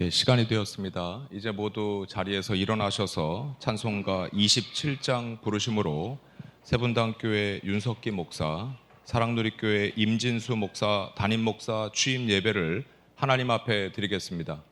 네, 시간이 되었습니다. 이제 모두 자리에서 일어나셔서 찬송가 27장 부르심으로 세분당교회 윤석기 목사, 사랑누리교회 임진수 목사, 담임 목사 취임 예배를 하나님 앞에 드리겠습니다.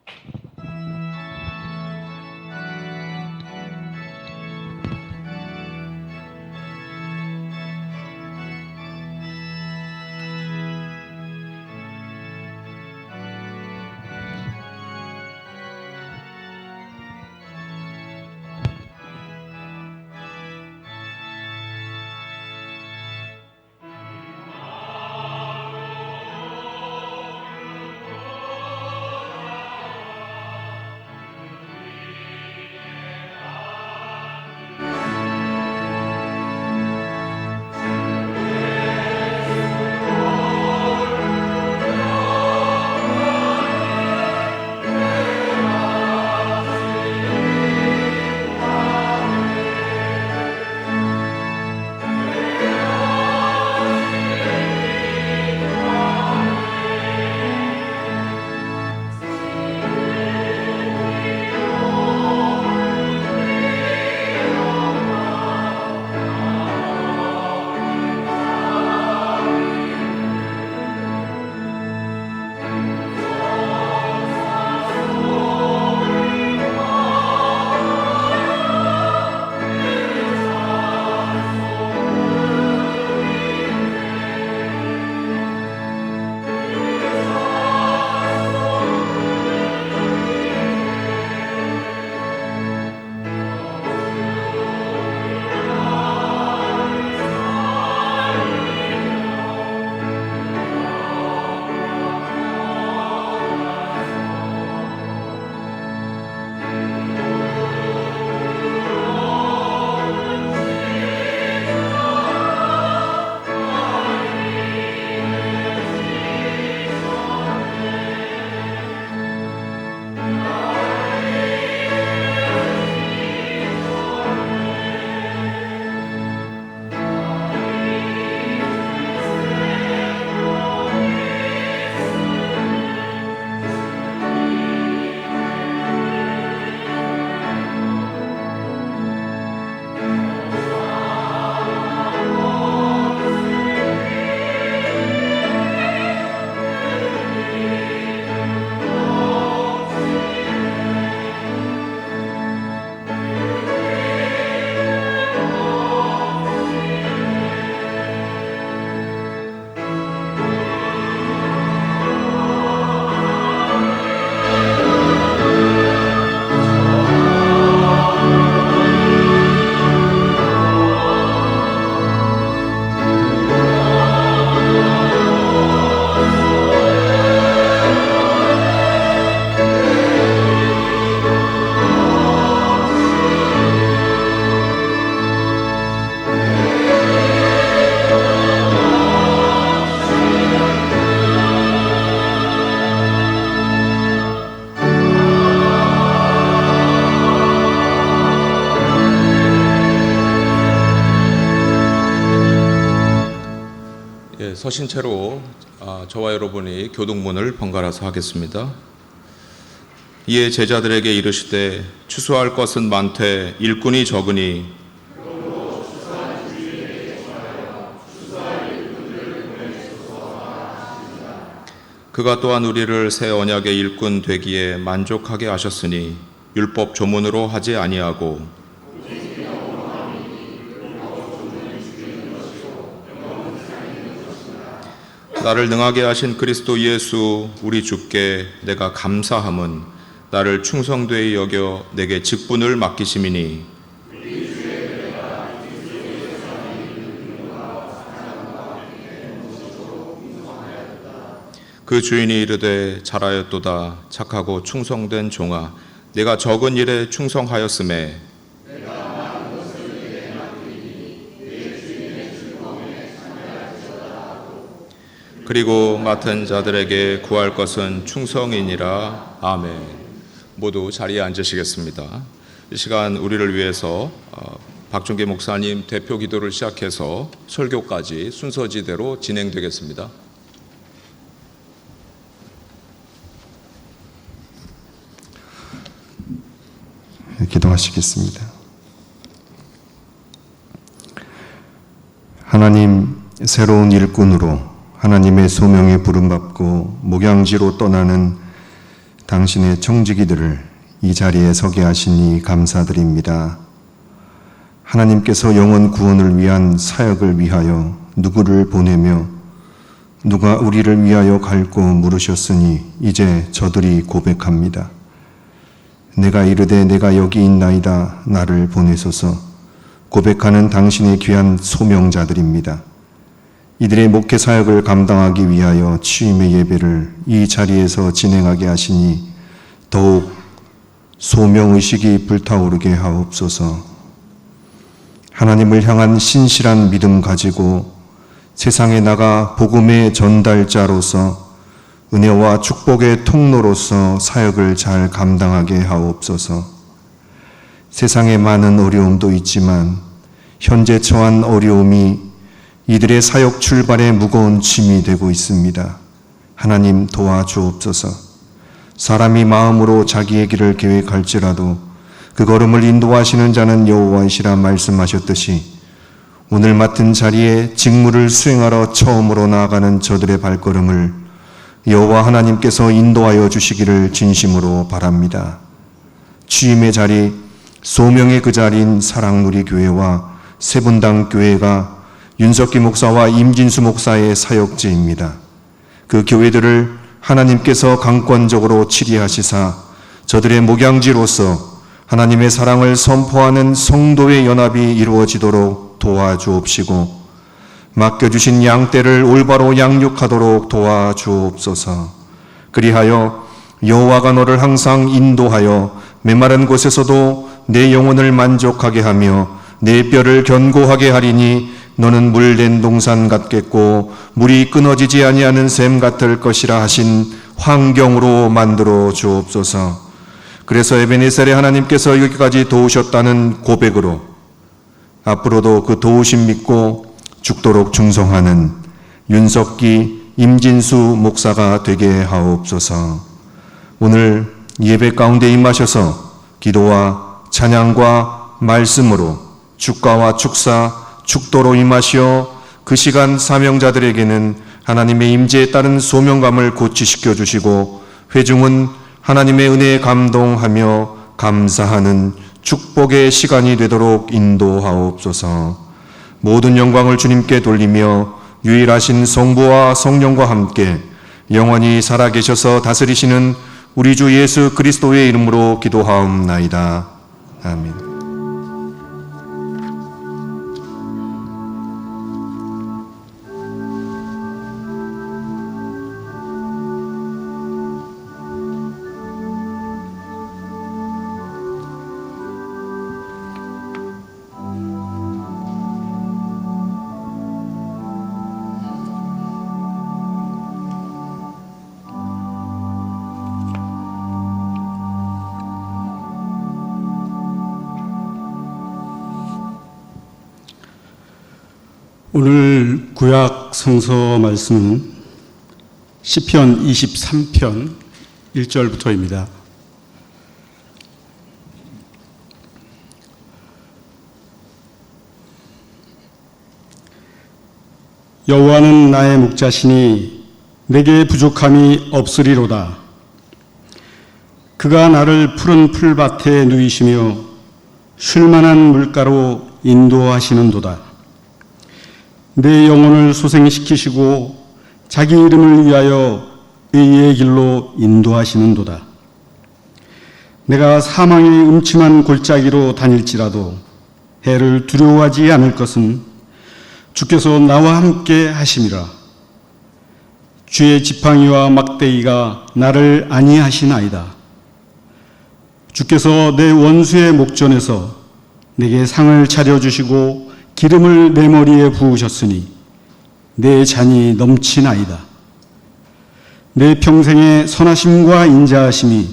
서신 채로 저와 여러분이 교동문을 번갈아서 하겠습니다. 이에 제자들에게 이르시되 추수할 것은 많되 일꾼이 적으니 그가 또한 우리를 새 언약의 일꾼 되기에 만족하게 하셨으니 율법 조문으로 하지 아니하고 나를 능하게 하신 그리스도 예수 우리 주께 내가 감사함은 나를 충성되이 여겨 내게 직분을 맡기심이니 그 주인이 이르되 잘하였도다 착하고 충성된 종아 내가 적은 일에 충성하였음에 그리고 맡은 자들에게 구할 것은 충성이니라. 아멘. 모두 자리에 앉으시겠습니다. 이 시간 우리를 위해서 박종계 목사님 대표 기도를 시작해서 설교까지 순서지대로 진행되겠습니다. 기도하시겠습니다. 하나님, 새로운 일꾼으로 하나님의 소명에 부름받고 목양지로 떠나는 당신의 청지기들을 이 자리에 서게 하시니 감사드립니다. 하나님께서 영혼 구원을 위한 사역을 위하여 누구를 보내며 누가 우리를 위하여 갈고 물으셨으니 이제 저들이 고백합니다. 내가 이르되 내가 여기 있나이다 나를 보내소서. 고백하는 당신의 귀한 소명자들입니다. 이들의 목회 사역을 감당하기 위하여 취임의 예배를 이 자리에서 진행하게 하시니 더욱 소명의식이 불타오르게 하옵소서. 하나님을 향한 신실한 믿음 가지고 세상에 나가 복음의 전달자로서 은혜와 축복의 통로로서 사역을 잘 감당하게 하옵소서. 세상에 많은 어려움도 있지만 현재 처한 어려움이 이들의 사역 출발에 무거운 짐이 되고 있습니다. 하나님 도와주옵소서. 사람이 마음으로 자기의 길을 계획할지라도 그 걸음을 인도하시는 자는 여호와이시라 말씀하셨듯이 오늘 맡은 자리에 직무를 수행하러 처음으로 나아가는 저들의 발걸음을 여호와 하나님께서 인도하여 주시기를 진심으로 바랍니다. 취임의 자리, 소명의 그 자리인 사랑누리교회와 세분당 교회가 윤석기 목사와 임진수 목사의 사역지입니다. 그 교회들을 하나님께서 강권적으로 치리하시사 저들의 목양지로서 하나님의 사랑을 선포하는 성도의 연합이 이루어지도록 도와주옵시고 맡겨주신 양떼를 올바로 양육하도록 도와주옵소서. 그리하여 여호와가 너를 항상 인도하여 메마른 곳에서도 내 영혼을 만족하게 하며 내 뼈를 견고하게 하리니 너는 물된 동산 같겠고 물이 끊어지지 아니하는 샘 같을 것이라 하신 환경으로 만들어 주옵소서. 그래서 에베네셀의 하나님께서 여기까지 도우셨다는 고백으로 앞으로도 그 도우심 믿고 죽도록 충성하는 윤석기, 임진수 목사가 되게 하옵소서. 오늘 예배 가운데 임하셔서 기도와 찬양과 말씀으로 축가와 축사, 축도로 임하시어 그 시간 사명자들에게는 하나님의 임재에 따른 소명감을 고취시켜 주시고 회중은 하나님의 은혜에 감동하며 감사하는 축복의 시간이 되도록 인도하옵소서. 모든 영광을 주님께 돌리며 유일하신 성부와 성령과 함께 영원히 살아계셔서 다스리시는 우리 주 예수 그리스도의 이름으로 기도하옵나이다. 아멘. 오늘 구약 성서 말씀은 시편 23편 1절부터입니다. 여호와는 나의 목자시니 내게 부족함이 없으리로다. 그가 나를 푸른 풀밭에 누이시며 쉴만한 물가로 인도하시는도다. 내 영혼을 소생시키시고 자기 이름을 위하여 의의 길로 인도하시는도다. 내가 사망의 음침한 골짜기로 다닐지라도 해를 두려워하지 않을 것은 주께서 나와 함께 하심이라. 주의 지팡이와 막대기가 나를 안위하시나이다. 주께서 내 원수의 목전에서 내게 상을 차려주시고 기름을 내 머리에 부으셨으니 내 잔이 넘치나이다. 내 평생의 선하심과 인자하심이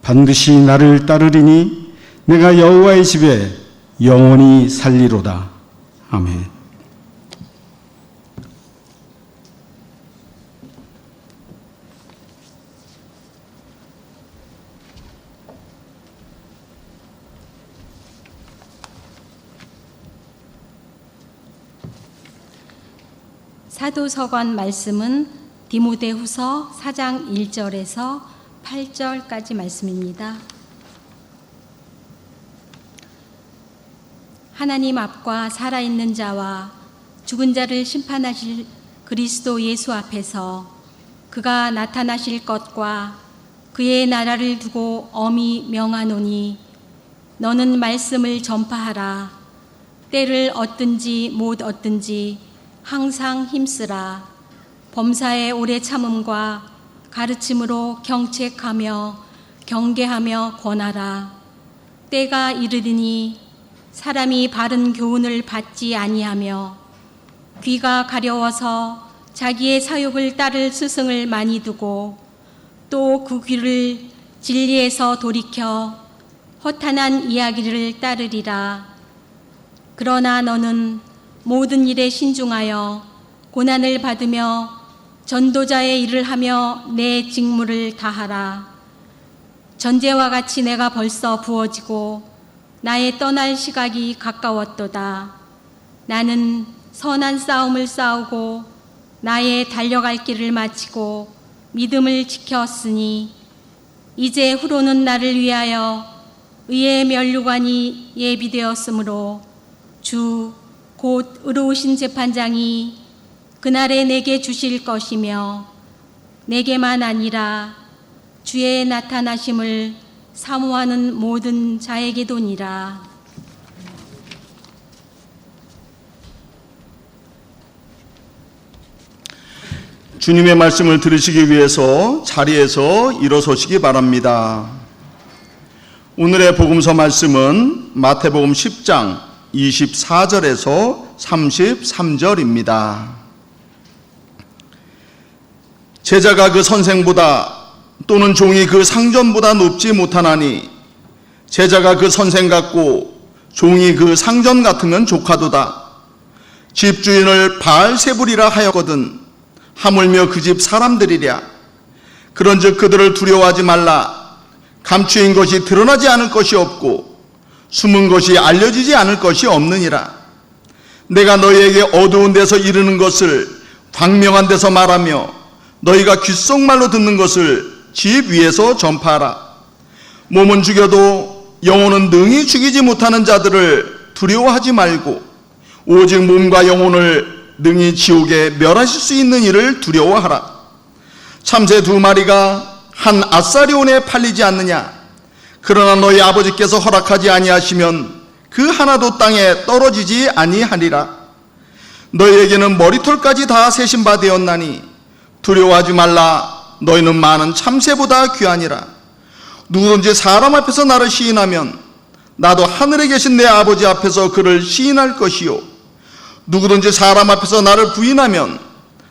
반드시 나를 따르리니 내가 여호와의 집에 영원히 살리로다. 아멘. 사도서관 말씀은 디모데후서 4장 1절에서 8절까지 말씀입니다. 하나님 앞과 살아있는 자와 죽은 자를 심판하실 그리스도 예수 앞에서 그가 나타나실 것과 그의 나라를 두고 엄히 명하노니 너는 말씀을 전파하라. 때를 얻든지 못 얻든지 항상 힘쓰라. 범사의 오래 참음과 가르침으로 경책하며 경계하며 권하라. 때가 이르리니 사람이 바른 교훈을 받지 아니하며 귀가 가려워서 자기의 사욕을 따를 스승을 많이 두고 또 그 귀를 진리에서 돌이켜 허탄한 이야기를 따르리라. 그러나 너는 모든 일에 신중하여 고난을 받으며 전도자의 일을 하며 내 직무를 다하라. 전제와 같이 내가 벌써 부어지고 나의 떠날 시각이 가까웠도다. 나는 선한 싸움을 싸우고 나의 달려갈 길을 마치고 믿음을 지켰으니 이제 후로는 나를 위하여 의의 면류관이 예비되었으므로 주 곧 의로우신 재판장이 그날에 내게 주실 것이며 내게만 아니라 주의 나타나심을 사모하는 모든 자에게도니라. 주님의 말씀을 들으시기 위해서 자리에서 일어서시기 바랍니다. 오늘의 복음서 말씀은 마태복음 10장 24절에서 33절입니다. 제자가 그 선생보다 또는 종이 그 상전보다 높지 못하나니 제자가 그 선생 같고 종이 그 상전 같으면 조카도다. 집주인을 바알세불이라 하였거든 하물며 그 집 사람들이랴. 그런즉 그들을 두려워하지 말라. 감추인 것이 드러나지 않을 것이 없고 숨은 것이 알려지지 않을 것이 없느니라. 내가 너희에게 어두운 데서 이르는 것을 광명한 데서 말하며 너희가 귓속말로 듣는 것을 집 위에서 전파하라. 몸은 죽여도 영혼은 능히 죽이지 못하는 자들을 두려워하지 말고 오직 몸과 영혼을 능히 지옥에 멸하실 수 있는 이를 두려워하라. 참새 2마리가 한 아사리온에 팔리지 않느냐? 그러나 너희 아버지께서 허락하지 아니하시면 그 하나도 땅에 떨어지지 아니하리라. 너희에게는 머리털까지 다 세신 바 되었나니 두려워하지 말라. 너희는 많은 참새보다 귀하니라. 누구든지 사람 앞에서 나를 시인하면 나도 하늘에 계신 내 아버지 앞에서 그를 시인할 것이요 누구든지 사람 앞에서 나를 부인하면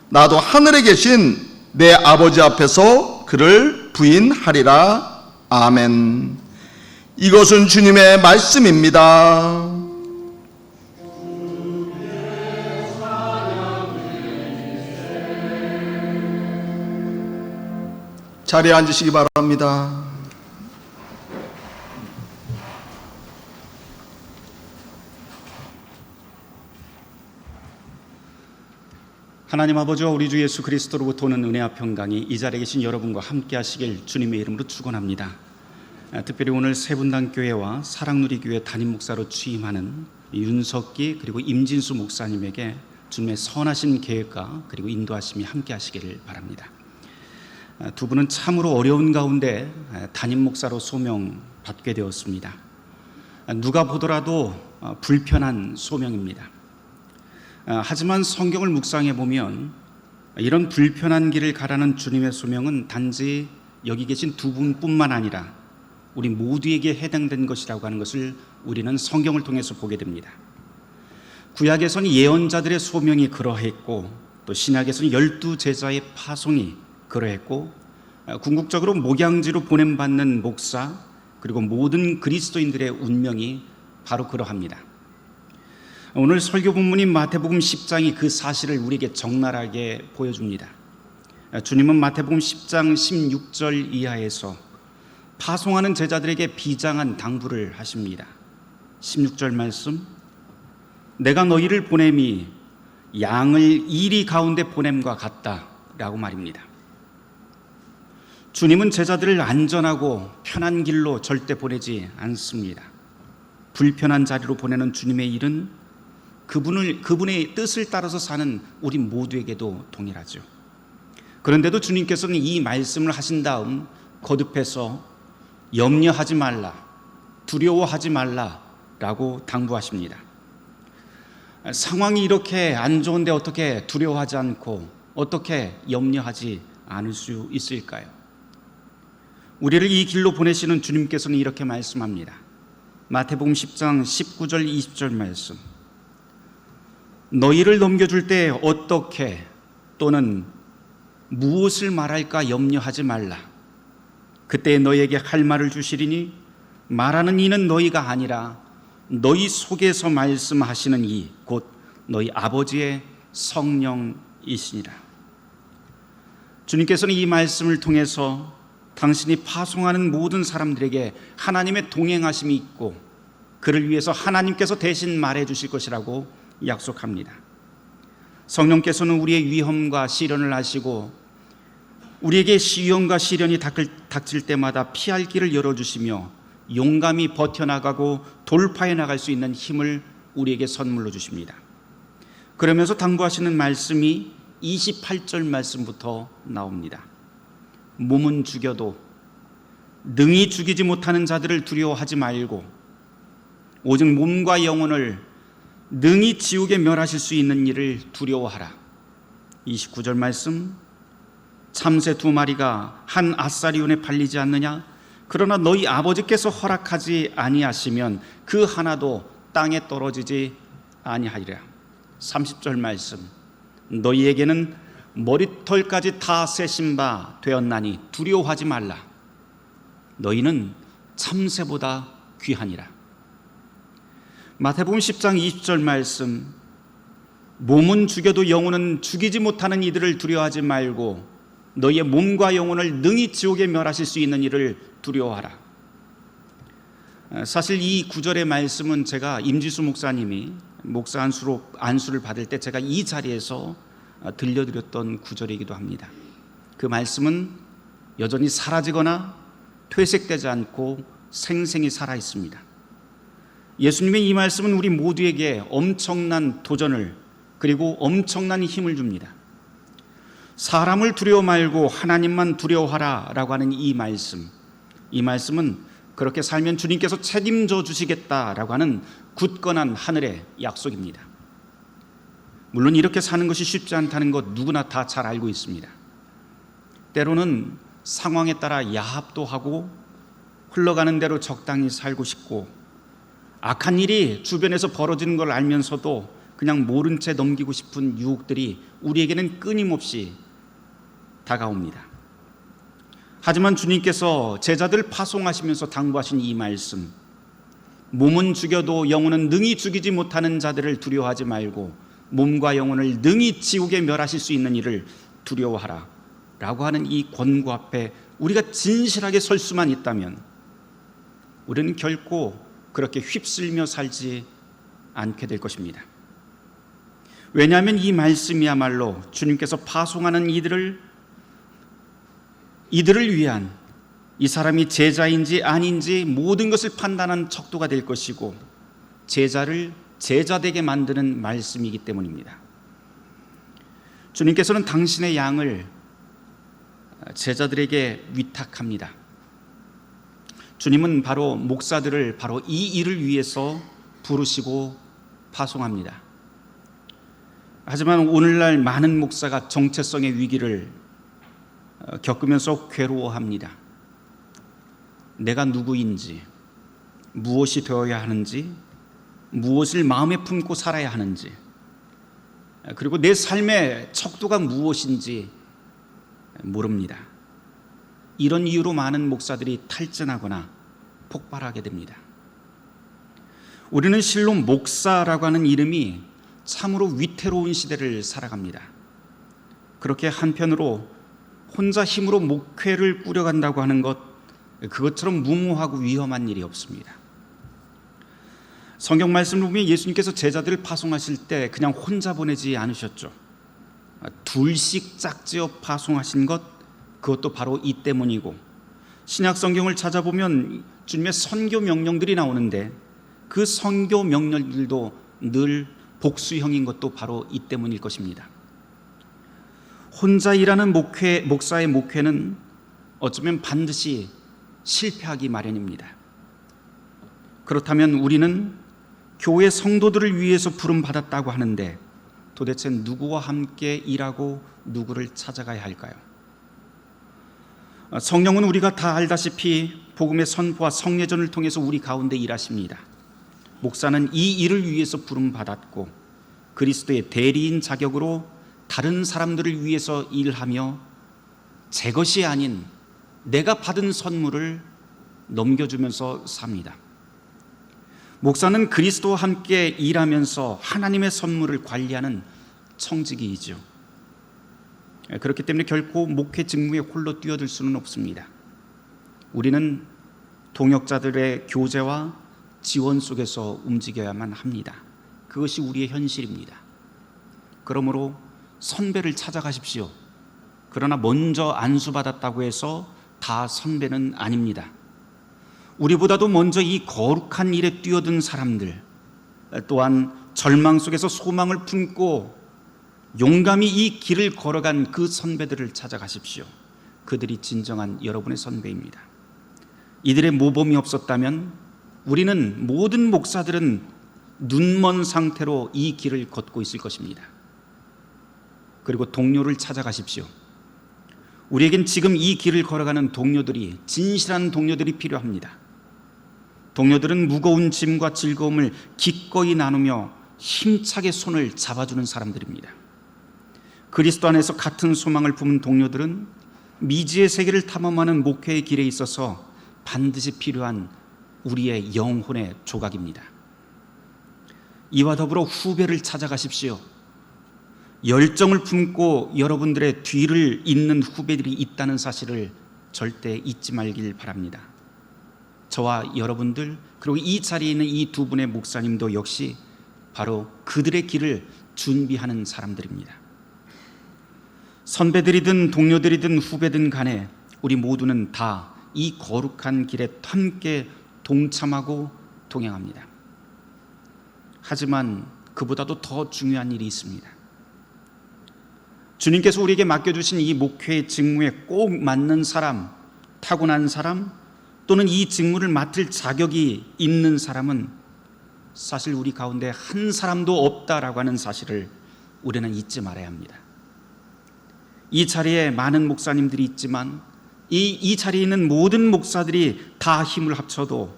나도 하늘에 계신 내 아버지 앞에서 그를 부인하리라. 아멘. 이것은 주님의 말씀입니다. 자리에 앉으시기 바랍니다. 하나님 아버지와 우리 주 예수 그리스도로부터 오는 은혜와 평강이 이 자리에 계신 여러분과 함께 하시길 주님의 이름으로 축원합니다. 특별히 오늘 세분당교회와 사랑누리교회 담임 목사로 취임하는 윤석기 그리고 임진수 목사님에게 주님의 선하신 계획과 그리고 인도하심이 함께 하시기를 바랍니다. 두 분은 참으로 어려운 가운데 담임 목사로 소명받게 되었습니다. 누가 보더라도 불편한 소명입니다. 하지만 성경을 묵상해 보면 이런 불편한 길을 가라는 주님의 소명은 단지 여기 계신 두 분뿐만 아니라 우리 모두에게 해당된 것이라고 하는 것을 우리는 성경을 통해서 보게 됩니다. 구약에서는 예언자들의 소명이 그러했고 또 신약에서는 12제자의 파송이 그러했고 궁극적으로 목양지로 보냄받는 목사 그리고 모든 그리스도인들의 운명이 바로 그러합니다. 오늘 설교 본문인 마태복음 10장이 그 사실을 우리에게 적나라하게 보여줍니다. 주님은 마태복음 10장 16절 이하에서 파송하는 제자들에게 비장한 당부를 하십니다. 16절 말씀, 내가 너희를 보냄이 양을 이리 가운데 보냄과 같다라고 말입니다. 주님은 제자들을 안전하고 편한 길로 절대 보내지 않습니다. 불편한 자리로 보내는 주님의 일은 그분의 뜻을 따라서 사는 우리 모두에게도 동일하죠. 그런데도 주님께서는 이 말씀을 하신 다음 거듭해서 염려하지 말라, 두려워하지 말라라고 당부하십니다. 상황이 이렇게 안 좋은데 어떻게 두려워하지 않고 어떻게 염려하지 않을 수 있을까요? 우리를 이 길로 보내시는 주님께서는 이렇게 말씀합니다. 마태복음 10장 19절 20절 말씀. 너희를 넘겨줄 때 어떻게 또는 무엇을 말할까 염려하지 말라. 그때 너희에게 할 말을 주시리니 말하는 이는 너희가 아니라 너희 속에서 말씀하시는 이 곧 너희 아버지의 성령이시니라. 주님께서는 이 말씀을 통해서 당신이 파송하는 모든 사람들에게 하나님의 동행하심이 있고 그를 위해서 하나님께서 대신 말해 주실 것이라고 약속합니다. 성령께서는 우리의 위험과 시련을 아시고 우리에게 시련과 시련이 닥칠 때마다 피할 길을 열어주시며 용감히 버텨나가고 돌파해 나갈 수 있는 힘을 우리에게 선물로 주십니다. 그러면서 당부하시는 말씀이 28절 말씀부터 나옵니다. 몸은 죽여도 능히 죽이지 못하는 자들을 두려워하지 말고 오직 몸과 영혼을 능히 지옥에 멸하실 수 있는 일을 두려워하라. 29절 말씀. 참새 2마리가 한 아사리온에 팔리지 않느냐? 그러나 너희 아버지께서 허락하지 아니하시면 그 하나도 땅에 떨어지지 아니하리라. 30절 말씀. 너희에게는 머리털까지 다 세신 바 되었나니 두려워하지 말라. 너희는 참새보다 귀하니라. 마태복음 10장 20절 말씀. 몸은 죽여도 영혼은 죽이지 못하는 이들을 두려워하지 말고 너희의 몸과 영혼을 능히 지옥에 멸하실 수 있는 이를 두려워하라. 사실 이 구절의 말씀은 제가 임지수 목사님이 목사 안수를 받을 때 제가 이 자리에서 들려드렸던 구절이기도 합니다. 그 말씀은 여전히 사라지거나 퇴색되지 않고 생생히 살아 있습니다. 예수님의 이 말씀은 우리 모두에게 엄청난 도전을 그리고 엄청난 힘을 줍니다. 사람을 두려워 말고 하나님만 두려워하라 라고 하는 이 말씀은 그렇게 살면 주님께서 책임져 주시겠다라고 하는 굳건한 하늘의 약속입니다. 물론 이렇게 사는 것이 쉽지 않다는 것 누구나 다 잘 알고 있습니다. 때로는 상황에 따라 야합도 하고 흘러가는 대로 적당히 살고 싶고 악한 일이 주변에서 벌어지는 걸 알면서도 그냥 모른 채 넘기고 싶은 유혹들이 우리에게는 끊임없이 다가옵니다. 하지만 주님께서 제자들 파송하시면서 당부하신 이 말씀, 몸은 죽여도 영혼은 능히 죽이지 못하는 자들을 두려워하지 말고 몸과 영혼을 능히 지옥에 멸하실 수 있는 이를 두려워하라 라고 하는 이 권고 앞에 우리가 진실하게 설 수만 있다면 우리는 결코 그렇게 휩쓸며 살지 않게 될 것입니다. 왜냐하면 이 말씀이야말로 주님께서 파송하는 이들을 위한 이 사람이 제자인지 아닌지 모든 것을 판단한 척도가 될 것이고 제자를 제자되게 만드는 말씀이기 때문입니다. 주님께서는 당신의 양을 제자들에게 위탁합니다. 주님은 바로 목사들을 바로 이 일을 위해서 부르시고 파송합니다. 하지만 오늘날 많은 목사가 정체성의 위기를 겪으면서 괴로워합니다. 내가 누구인지, 무엇이 되어야 하는지, 무엇을 마음에 품고 살아야 하는지, 그리고 내 삶의 척도가 무엇인지 모릅니다. 이런 이유로 많은 목사들이 탈진하거나 폭발하게 됩니다. 우리는 실로 목사라고 하는 이름이 참으로 위태로운 시대를 살아갑니다. 그렇게 한편으로 혼자 힘으로 목회를 꾸려간다고 하는 것, 그것처럼 무모하고 위험한 일이 없습니다. 성경 말씀을 보면 예수님께서 제자들을 파송하실 때 그냥 혼자 보내지 않으셨죠. 둘씩 짝지어 파송하신 것, 그것도 바로 이 때문이고, 신약 성경을 찾아보면 주님의 선교 명령들이 나오는데 그 선교 명령들도 늘 복수형인 것도 바로 이 때문일 것입니다. 혼자 일하는 목사의 목회는 어쩌면 반드시 실패하기 마련입니다. 그렇다면 우리는 교회 성도들을 위해서 부름받았다고 하는데 도대체 누구와 함께 일하고 누구를 찾아가야 할까요? 성령은 우리가 다 알다시피 복음의 선포와 성례전을 통해서 우리 가운데 일하십니다. 목사는 이 일을 위해서 부름받았고 그리스도의 대리인 자격으로 다른 사람들을 위해서 일하며 제 것이 아닌 내가 받은 선물을 넘겨주면서 삽니다. 목사는 그리스도와 함께 일하면서 하나님의 선물을 관리하는 청지기이죠. 그렇기 때문에 결코 목회 직무에 홀로 뛰어들 수는 없습니다. 우리는 동역자들의 교제와 지원 속에서 움직여야만 합니다. 그것이 우리의 현실입니다. 그러므로 선배를 찾아가십시오. 그러나 먼저 안수받았다고 해서 다 선배는 아닙니다. 우리보다도 먼저 이 거룩한 일에 뛰어든 사람들, 또한 절망 속에서 소망을 품고 용감히 이 길을 걸어간 그 선배들을 찾아가십시오. 그들이 진정한 여러분의 선배입니다. 이들의 모범이 없었다면 우리는, 모든 목사들은 눈먼 상태로 이 길을 걷고 있을 것입니다. 그리고 동료를 찾아가십시오. 우리에겐 지금 이 길을 걸어가는 동료들이, 진실한 동료들이 필요합니다. 동료들은 무거운 짐과 즐거움을 기꺼이 나누며 힘차게 손을 잡아주는 사람들입니다. 그리스도 안에서 같은 소망을 품은 동료들은 미지의 세계를 탐험하는 목회의 길에 있어서 반드시 필요한 우리의 영혼의 조각입니다. 이와 더불어 후배를 찾아가십시오. 열정을 품고 여러분들의 뒤를 잇는 후배들이 있다는 사실을 절대 잊지 말길 바랍니다. 저와 여러분들, 그리고 이 자리에 있는 이 두 분의 목사님도 역시 바로 그들의 길을 준비하는 사람들입니다. 선배들이든 동료들이든 후배든 간에 우리 모두는 다 이 거룩한 길에 함께 동참하고 동행합니다. 하지만 그보다도 더 중요한 일이 있습니다. 주님께서 우리에게 맡겨주신 이 목회의 직무에 꼭 맞는 사람, 타고난 사람, 또는 이 직무를 맡을 자격이 있는 사람은 사실 우리 가운데 한 사람도 없다라고 하는 사실을 우리는 잊지 말아야 합니다. 이 자리에 많은 목사님들이 있지만 이 자리에 있는 모든 목사들이 다 힘을 합쳐도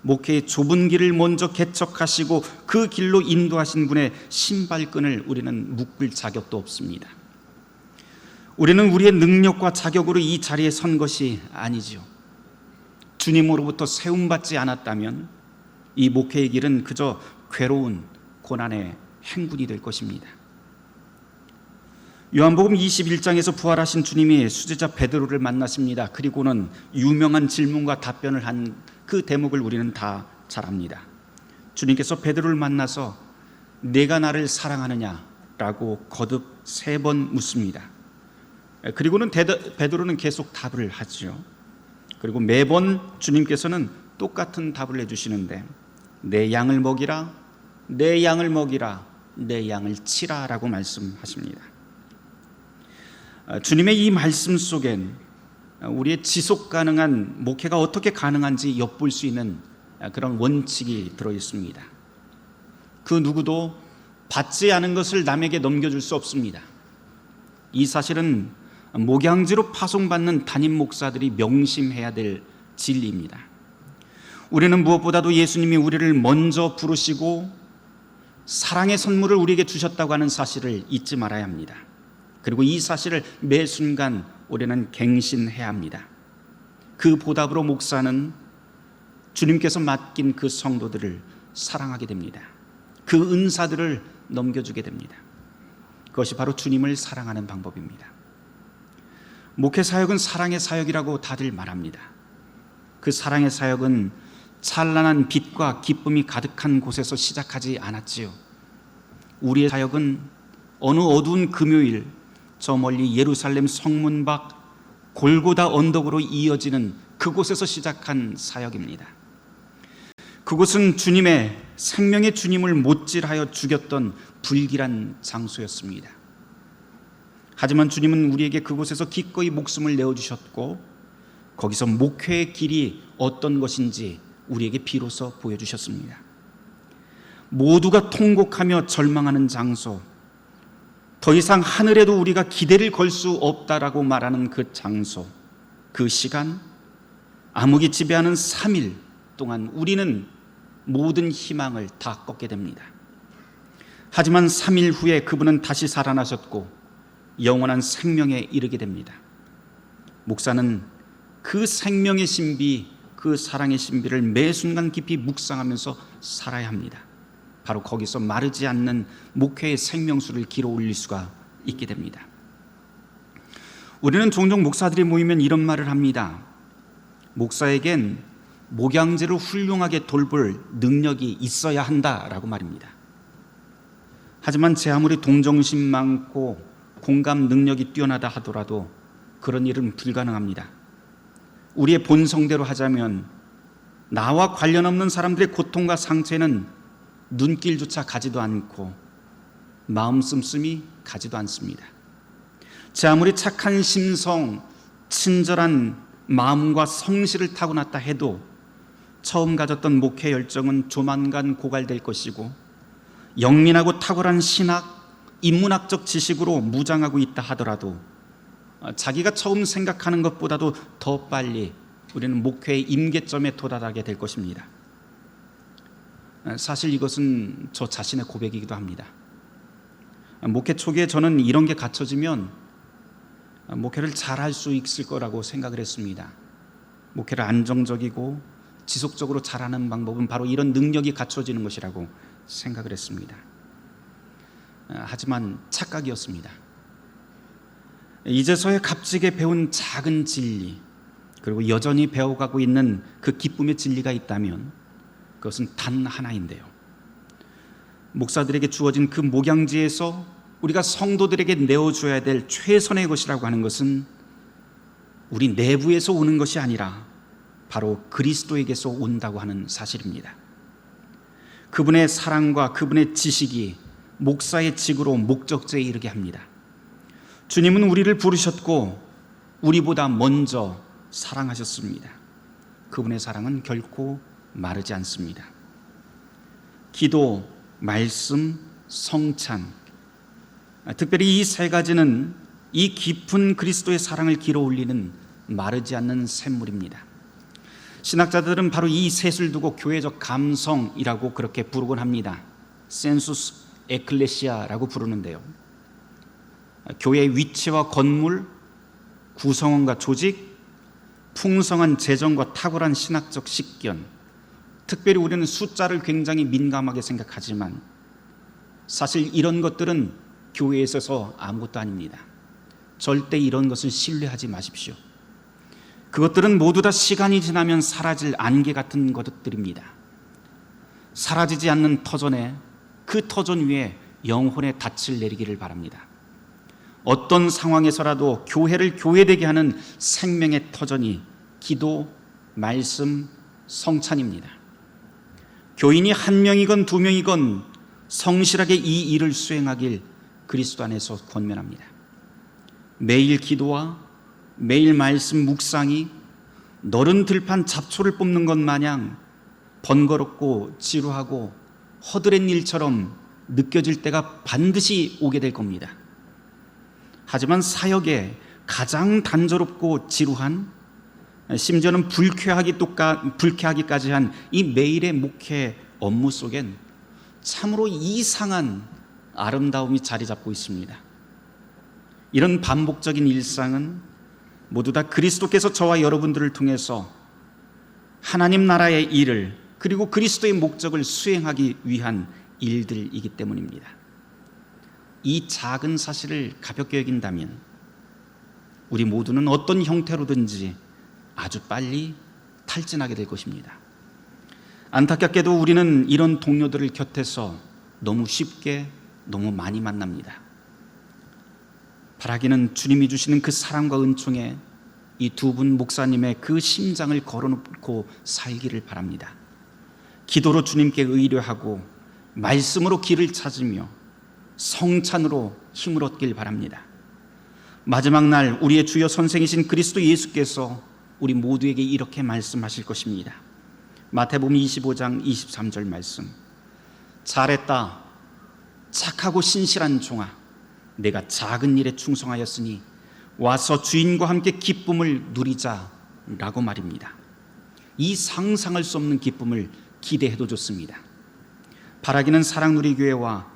목회의 좁은 길을 먼저 개척하시고 그 길로 인도하신 분의 신발끈을 우리는 묶을 자격도 없습니다. 우리는 우리의 능력과 자격으로 이 자리에 선 것이 아니지요. 주님으로부터 세움받지 않았다면 이 목회의 길은 그저 괴로운 고난의 행군이 될 것입니다. 요한복음 21장에서 부활하신 주님이 수제자 베드로를 만나십니다. 그리고는 유명한 질문과 답변을 한 그 대목을 우리는 다 잘 압니다. 주님께서 베드로를 만나서 내가 나를 사랑하느냐라고 거듭 3번 묻습니다. 그리고는 베드로는 계속 답을 하죠. 그리고 매번 주님께서는 똑같은 답을 해주시는데 내 양을 먹이라, 내 양을 먹이라, 내 양을 치라 라고 말씀하십니다. 주님의 이 말씀 속엔 우리의 지속 가능한 목회가 어떻게 가능한지 엿볼 수 있는 그런 원칙이 들어있습니다. 그 누구도 받지 않은 것을 남에게 넘겨줄 수 없습니다. 이 사실은 목양지로 파송받는 담임 목사들이 명심해야 될 진리입니다. 우리는 무엇보다도 예수님이 우리를 먼저 부르시고 사랑의 선물을 우리에게 주셨다고 하는 사실을 잊지 말아야 합니다. 그리고 이 사실을 매 순간 우리는 갱신해야 합니다. 그 보답으로 목사는 주님께서 맡긴 그 성도들을 사랑하게 됩니다. 그 은사들을 넘겨주게 됩니다. 그것이 바로 주님을 사랑하는 방법입니다. 목회 사역은 사랑의 사역이라고 다들 말합니다. 그 사랑의 사역은 찬란한 빛과 기쁨이 가득한 곳에서 시작하지 않았지요. 우리의 사역은 어느 어두운 금요일 저 멀리 예루살렘 성문 밖 골고다 언덕으로 이어지는 그곳에서 시작한 사역입니다. 그곳은 주님의 생명의 주님을 못질하여 죽였던 불길한 장소였습니다. 하지만 주님은 우리에게 그곳에서 기꺼이 목숨을 내어주셨고 거기서 목회의 길이 어떤 것인지 우리에게 비로소 보여주셨습니다. 모두가 통곡하며 절망하는 장소, 더 이상 하늘에도 우리가 기대를 걸 수 없다라고 말하는 그 장소, 그 시간, 암흑이 지배하는 3일 동안 우리는 모든 희망을 다 꺾게 됩니다. 하지만 3일 후에 그분은 다시 살아나셨고 영원한 생명에 이르게 됩니다. 목사는 그 생명의 신비, 그 사랑의 신비를 매 순간 깊이 묵상하면서 살아야 합니다. 바로 거기서 마르지 않는 목회의 생명수를 길어 올릴 수가 있게 됩니다. 우리는 종종 목사들이 모이면 이런 말을 합니다. 목사에겐 목양제를 훌륭하게 돌볼 능력이 있어야 한다라고 말입니다. 하지만 제 아무리 동정심 많고 공감 능력이 뛰어나다 하더라도 그런 일은 불가능합니다. 우리의 본성대로 하자면 나와 관련 없는 사람들의 고통과 상처에는 눈길조차 가지도 않고 마음 씀씀이 가지도 않습니다. 제 아무리 착한 심성, 친절한 마음과 성실을 타고났다 해도 처음 가졌던 목회 열정은 조만간 고갈될 것이고 영민하고 탁월한 신학, 인문학적 지식으로 무장하고 있다 하더라도 자기가 처음 생각하는 것보다도 더 빨리 우리는 목회의 임계점에 도달하게 될 것입니다. 사실 이것은 저 자신의 고백이기도 합니다. 목회 초기에 저는 이런 게 갖춰지면 목회를 잘할 수 있을 거라고 생각을 했습니다. 목회를 안정적이고 지속적으로 잘하는 방법은 바로 이런 능력이 갖춰지는 것이라고 생각을 했습니다. 하지만 착각이었습니다. 이제서야 값지게 배운 작은 진리, 그리고 여전히 배워가고 있는 그 기쁨의 진리가 있다면 그것은 단 하나인데요. 목사들에게 주어진 그 목양지에서 우리가 성도들에게 내어줘야 될 최선의 것이라고 하는 것은 우리 내부에서 오는 것이 아니라 바로 그리스도에게서 온다고 하는 사실입니다. 그분의 사랑과 그분의 지식이 목사의 직으로 목적지에 이르게 합니다. 주님은 우리를 부르셨고 우리보다 먼저 사랑하셨습니다. 그분의 사랑은 결코 마르지 않습니다. 기도, 말씀, 성찬, 특별히 이 세 가지는 이 깊은 그리스도의 사랑을 길어 올리는 마르지 않는 샘물입니다. 신학자들은 바로 이 셋을 두고 교회적 감성이라고 그렇게 부르곤 합니다. 센수스 에클레시아라고 부르는데요. 교회의 위치와 건물, 구성원과 조직, 풍성한 재정과 탁월한 신학적 식견, 특별히 우리는 숫자를 굉장히 민감하게 생각하지만 사실 이런 것들은 교회에 있어서 아무것도 아닙니다. 절대 이런 것을 신뢰하지 마십시오. 그것들은 모두 다 시간이 지나면 사라질 안개 같은 것들입니다. 사라지지 않는 터전에 그 터전 위에 영혼의 닻을 내리기를 바랍니다. 어떤 상황에서라도 교회를 교회되게 하는 생명의 터전이 기도, 말씀, 성찬입니다. 교인이 한 명이건 두 명이건 성실하게 이 일을 수행하길 그리스도 안에서 권면합니다. 매일 기도와 매일 말씀 묵상이 너른 들판 잡초를 뽑는 것 마냥 번거롭고 지루하고 허드렛 일처럼 느껴질 때가 반드시 오게 될 겁니다. 하지만 사역에 가장 단조롭고 지루한, 심지어는 불쾌하기까지 한 이 매일의 목회 업무 속엔 참으로 이상한 아름다움이 자리 잡고 있습니다. 이런 반복적인 일상은 모두 다 그리스도께서 저와 여러분들을 통해서 하나님 나라의 일을, 그리고 그리스도의 목적을 수행하기 위한 일들이기 때문입니다. 이 작은 사실을 가볍게 여긴다면 우리 모두는 어떤 형태로든지 아주 빨리 탈진하게 될 것입니다. 안타깝게도 우리는 이런 동료들을 곁에서 너무 쉽게 너무 많이 만납니다. 바라기는 주님이 주시는 그 사랑과 은총에 이 두 분 목사님의 그 심장을 걸어놓고 살기를 바랍니다. 기도로 주님께 의뢰하고 말씀으로 길을 찾으며 성찬으로 힘을 얻길 바랍니다. 마지막 날 우리의 주여 선생이신 그리스도 예수께서 우리 모두에게 이렇게 말씀하실 것입니다. 마태복음 25장 23절 말씀. 잘했다 착하고 신실한 종아, 내가 작은 일에 충성하였으니 와서 주인과 함께 기쁨을 누리자라고 말입니다. 이 상상할 수 없는 기쁨을 기대해도 좋습니다. 바라기는 사랑누리교회와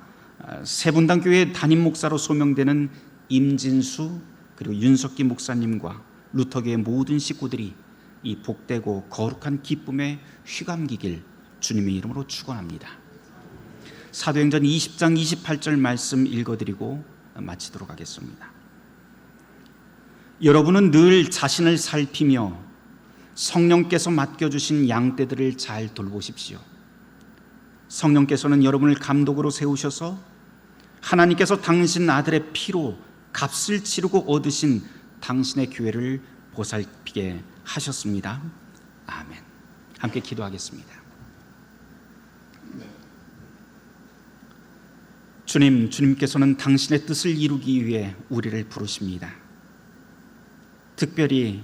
세분당교회 담임 목사로 소명되는 임진수 그리고 윤석기 목사님과 루터교회 모든 식구들이 이 복되고 거룩한 기쁨에 휘감기길 주님의 이름으로 축원합니다. 사도행전 20장 28절 말씀 읽어드리고 마치도록 하겠습니다. 여러분은 늘 자신을 살피며 성령께서 맡겨주신 양떼들을 잘 돌보십시오. 성령께서는 여러분을 감독으로 세우셔서 하나님께서 당신 아들의 피로 값을 치르고 얻으신 당신의 교회를 보살피게 하셨습니다. 아멘. 함께 기도하겠습니다. 주님께서는 당신의 뜻을 이루기 위해 우리를 부르십니다. 특별히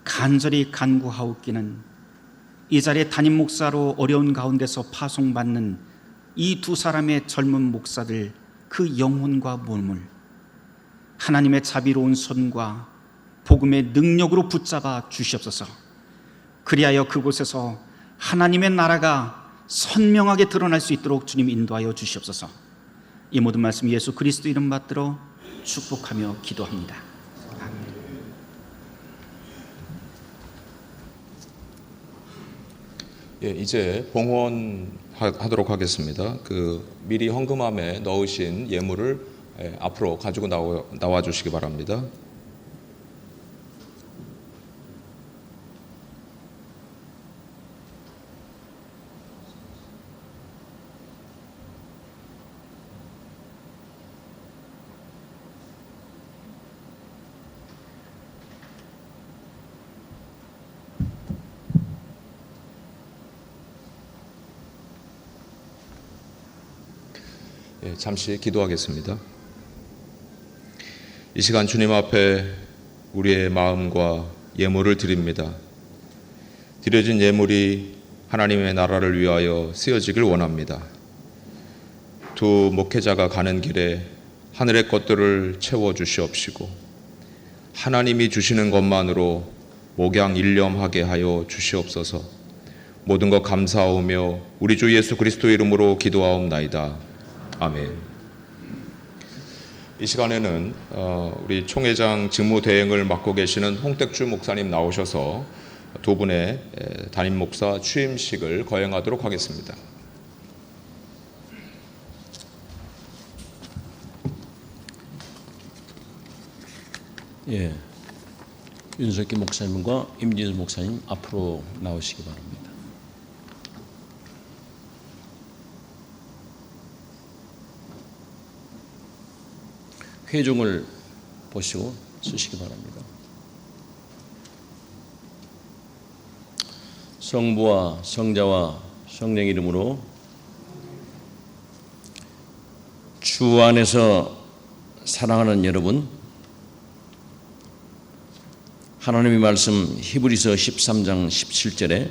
간절히 간구하옵기는 이 자리에 담임 목사로 어려운 가운데서 파송받는 이 두 사람의 젊은 목사들 그 영혼과 몸을 하나님의 자비로운 손과 복음의 능력으로 붙잡아 주시옵소서. 그리하여 그곳에서 하나님의 나라가 선명하게 드러날 수 있도록 주님 인도하여 주시옵소서. 이 모든 말씀 예수 그리스도 이름 받들어 축복하며 기도합니다. 아멘. 예, 이제 봉헌하도록 하겠습니다. 미리 헌금함에 넣으신 예물을 앞으로 가지고 나와 주시기 바랍니다. 예, 잠시 기도하겠습니다. 이 시간 주님 앞에 우리의 마음과 예물을 드립니다. 드려진 예물이 하나님의 나라를 위하여 쓰여지길 원합니다. 두 목회자가 가는 길에 하늘의 것들을 채워 주시옵시고 하나님이 주시는 것만으로 목양일념하게 하여 주시옵소서. 모든 것 감사하오며 우리 주 예수 그리스도 이름으로 기도하옵나이다. 아멘. 이 시간에는 우리 총회장 직무 대행을 맡고 계시는 홍택주 목사님 나오셔서 두 분의 담임 목사 취임식을 거행하도록 하겠습니다. 예, 윤석기 목사님과 임진수 목사님 앞으로 나오시기 바랍니다. 회중을 보시고 쓰시기 바랍니다. 성부와 성자와 성령 이름으로 주 안에서 사랑하는 여러분, 하나님의 말씀 히브리서 13장 17절에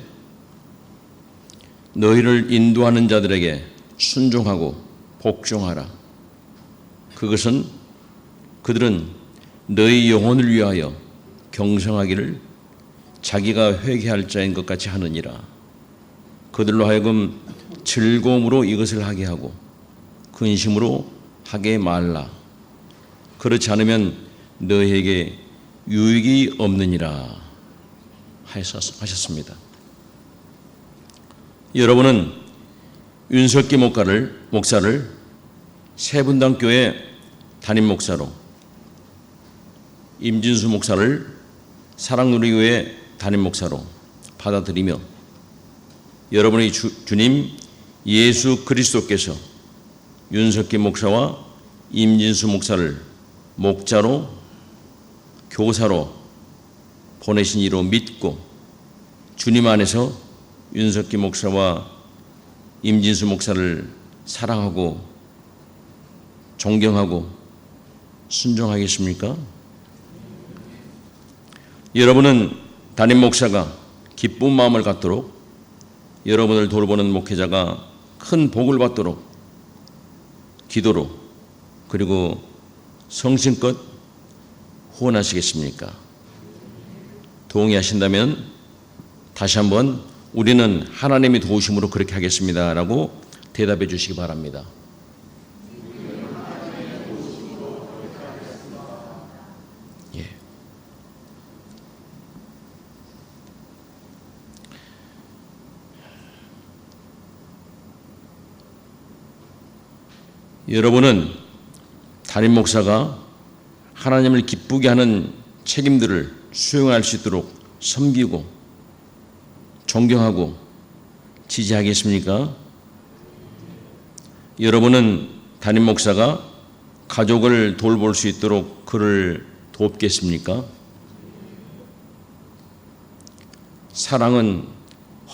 너희를 인도하는 자들에게 순종하고 복종하라. 그들은 너희 영혼을 위하여 경성하기를 자기가 회개할 자인 것 같이 하느니라. 그들로 하여금 즐거움으로 이것을 하게 하고 근심으로 하게 말라. 그렇지 않으면 너희에게 유익이 없느니라 하셨습니다. 여러분은 윤석기 목사를 세분당교회 담임 목사로, 임진수 목사를 사랑누리교회 담임 목사로 받아들이며 여러분의 주님 예수 그리스도께서 윤석기 목사와 임진수 목사를 목자로 교사로 보내신 이로 믿고 주님 안에서 윤석기 목사와 임진수 목사를 사랑하고 존경하고 순종하겠습니까? 여러분은 담임 목사가 기쁜 마음을 갖도록, 여러분을 돌보는 목회자가 큰 복을 받도록 기도로 그리고 성심껏 후원하시겠습니까? 동의하신다면 다시 한번 우리는 하나님의 도우심으로 그렇게 하겠습니다라고 대답해 주시기 바랍니다. 예. 여러분은 담임 목사가 하나님을 기쁘게 하는 책임들을 수행할 수 있도록 섬기고 존경하고 지지하겠습니까? 여러분은 담임 목사가 가족을 돌볼 수 있도록 그를 돕겠습니까? 사랑은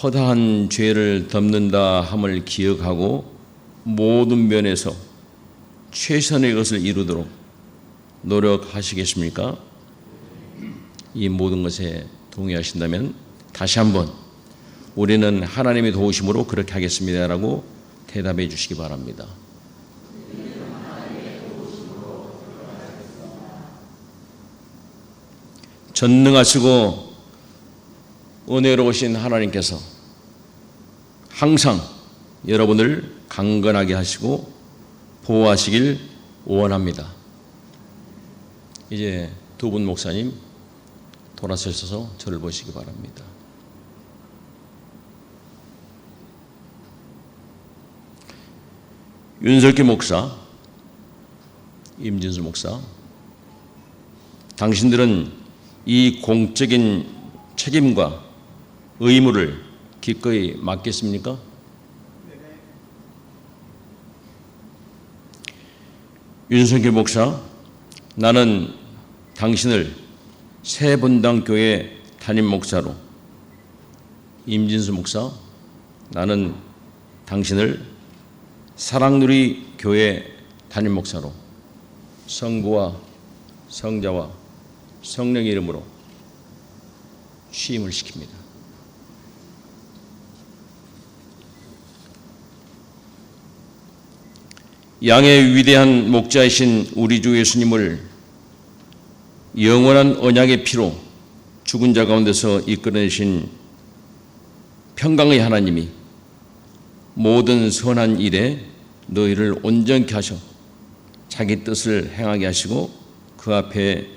허다한 죄를 덮는다 함을 기억하고 모든 면에서 최선의 것을 이루도록 노력하시겠습니까? 이 모든 것에 동의하신다면 다시 한번 우리는 하나님의 도우심으로 그렇게 하겠습니다라고 대답해 주시기 바랍니다. 전능하시고 은혜로우신 하나님께서 항상 여러분을 강건하게 하시고 보호하시길 원합니다. 이제 두 분 목사님 돌아서셔서 저를 보시기 바랍니다. 윤석기 목사, 임진수 목사, 당신들은 이 공적인 책임과 의무를 기꺼이 맡겠습니까? 윤석기 목사, 나는 당신을 새분당교회 담임 목사로, 임진수 목사, 나는 당신을 사랑누리 교회 담임 목사로 성부와 성자와 성령의 이름으로 취임을 시킵니다. 양의 위대한 목자이신 우리 주 예수님을 영원한 언약의 피로 죽은 자 가운데서 이끌어내신 평강의 하나님이 모든 선한 일에 너희를 온전케 하셔 자기 뜻을 행하게 하시고 그 앞에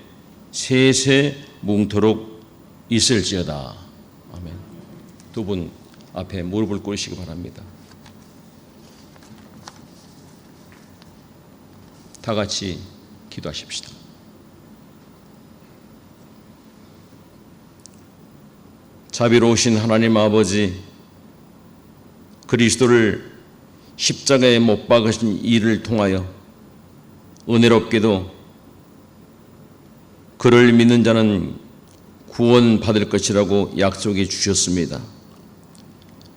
세세 뭉토록 있을지어다. 아멘. 두 분 앞에 무릎을 꿇으시기 바랍니다. 다 같이 기도하십시다. 자비로우신 하나님 아버지, 그리스도를 십자가에 못 박으신 일을 통하여 은혜롭게도 그를 믿는 자는 구원받을 것이라고 약속해 주셨습니다.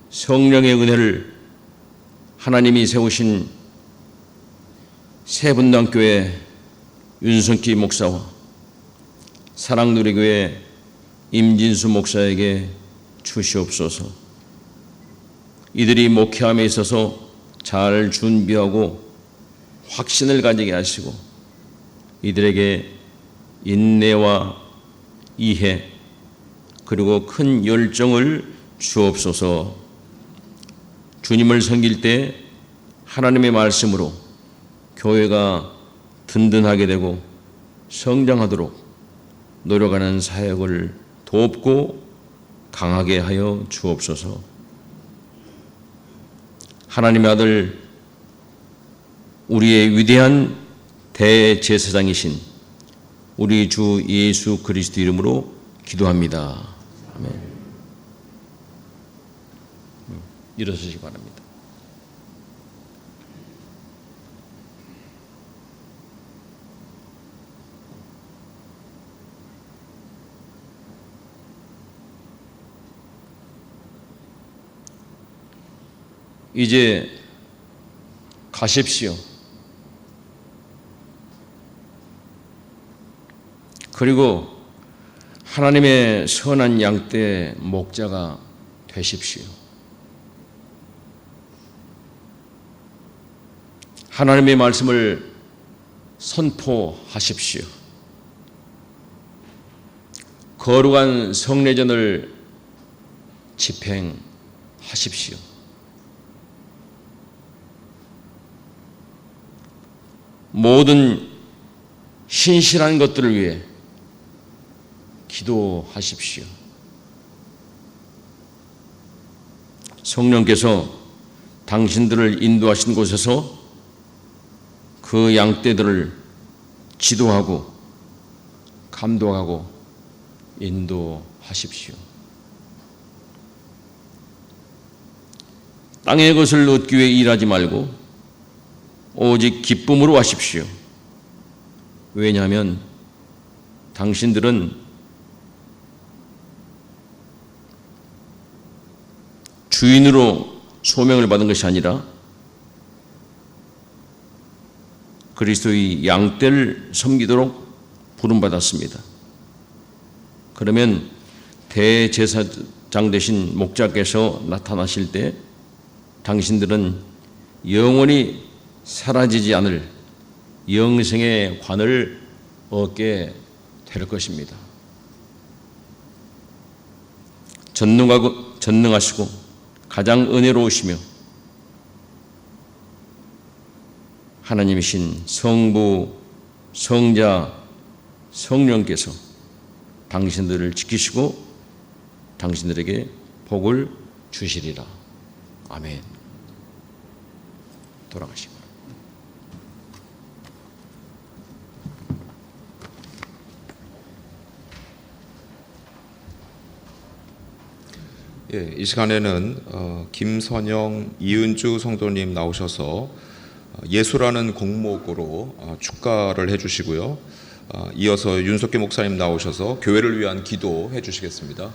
성령의 은혜를 하나님이 세우신 새분당교회 윤석기 목사와 사랑누리교회 임진수 목사에게 주시옵소서. 이들이 목회함에 있어서 잘 준비하고 확신을 가지게 하시고 이들에게 인내와 이해 그리고 큰 열정을 주옵소서. 주님을 섬길 때 하나님의 말씀으로 교회가 든든하게 되고 성장하도록 노력하는 사역을 돕고 강하게 하여 주옵소서. 하나님의 아들 우리의 위대한 대제사장이신 우리 주 예수 그리스도 이름으로 기도합니다. 아멘. 일어서시기 바랍니다. 이제 가십시오. 그리고 하나님의 선한 양떼 목자가 되십시오. 하나님의 말씀을 선포하십시오. 거룩한 성례전을 집행하십시오. 모든 신실한 것들을 위해 기도하십시오. 성령께서 당신들을 인도하신 곳에서 그 양떼들을 지도하고 감독하고 인도하십시오. 땅의 것을 얻기 위해 일하지 말고 오직 기쁨으로 하십시오. 왜냐하면 당신들은 주인으로 소명을 받은 것이 아니라 그리스도의 양떼를 섬기도록 부름받았습니다. 그러면 대제사장 되신 목자께서 나타나실 때 당신들은 영원히 사라지지 않을 영생의 관을 얻게 될 것입니다. 전능하시고 가장 은혜로우시며 하나님이신 성부, 성자, 성령께서 당신들을 지키시고 당신들에게 복을 주시리라. 아멘. 돌아가시고. 예, 이 시간에는 김선영, 이은주 성도님 나오셔서 예수라는 곡목으로 축가를 해주시고요. 이어서 윤석기 목사님 나오셔서 교회를 위한 기도 해주시겠습니다.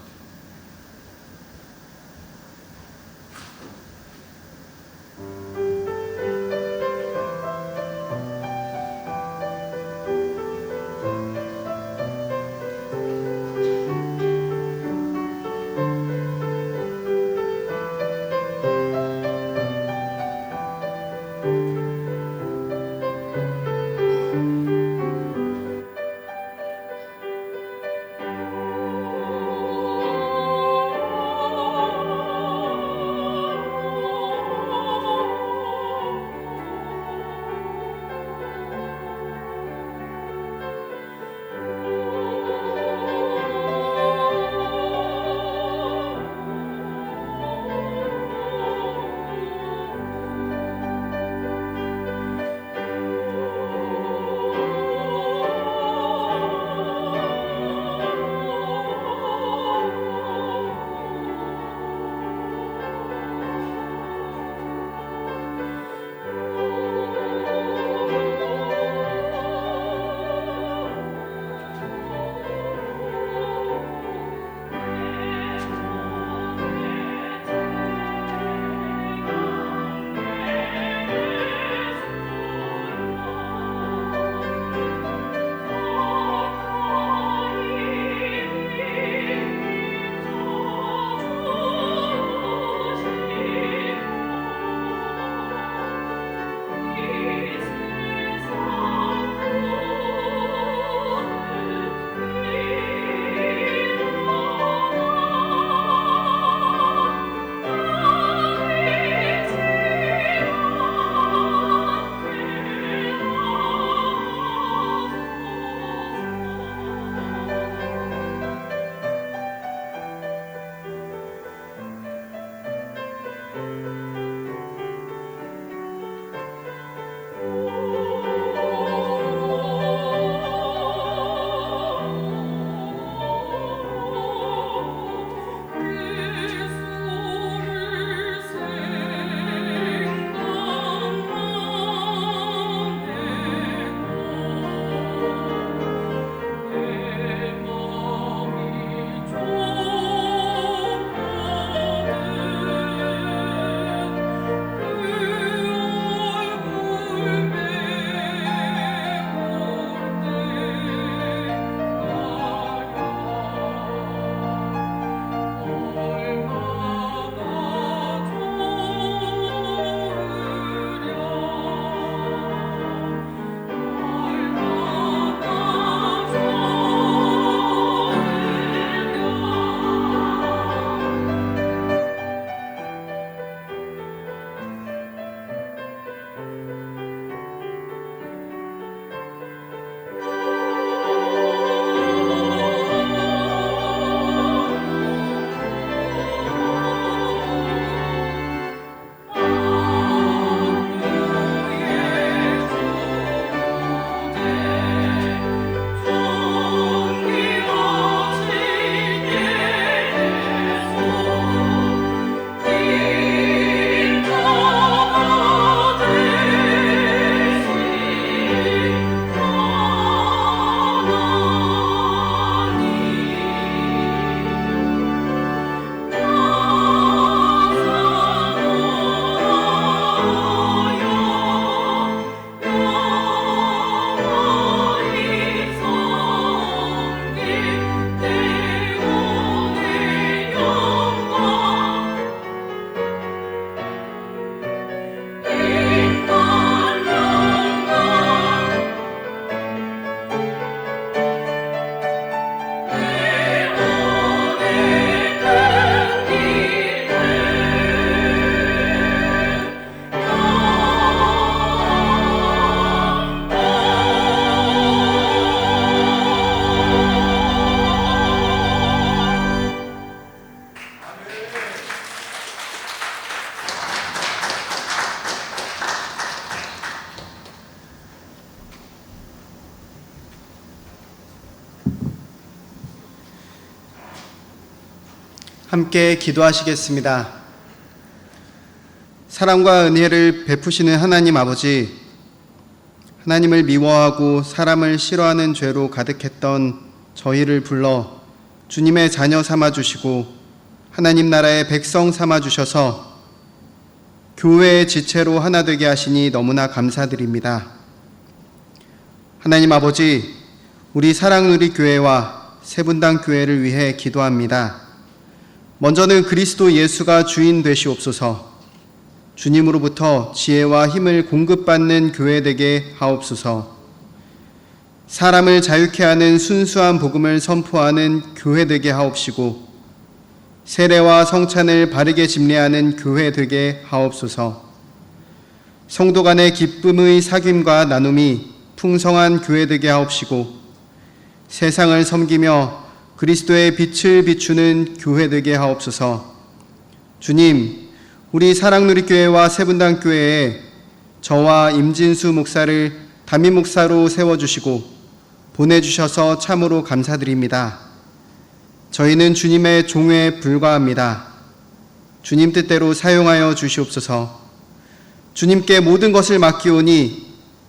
함께 기도하시겠습니다. 사랑과 은혜를 베푸시는 하나님 아버지, 하나님을 미워하고 사람을 싫어하는 죄로 가득했던 저희를 불러 주님의 자녀 삼아주시고 하나님 나라의 백성 삼아주셔서 교회의 지체로 하나 되게 하시니 너무나 감사드립니다. 하나님 아버지, 우리 사랑누리 교회와 세분당 교회를 위해 기도합니다. 먼저는 그리스도 예수가 주인 되시옵소서. 주님으로부터 지혜와 힘을 공급받는 교회 되게 하옵소서. 사람을 자유케 하는 순수한 복음을 선포하는 교회 되게 하옵시고 세례와 성찬을 바르게 집례하는 교회 되게 하옵소서. 성도 간의 기쁨의 사귐과 나눔이 풍성한 교회 되게 하옵시고 세상을 섬기며 그리스도의 빛을 비추는 교회 되게 하옵소서. 주님, 우리 사랑누리교회와 세분당교회에 저와 임진수 목사를 담임 목사로 세워주시고 보내주셔서 참으로 감사드립니다. 저희는 주님의 종에 불과합니다. 주님 뜻대로 사용하여 주시옵소서. 주님께 모든 것을 맡기오니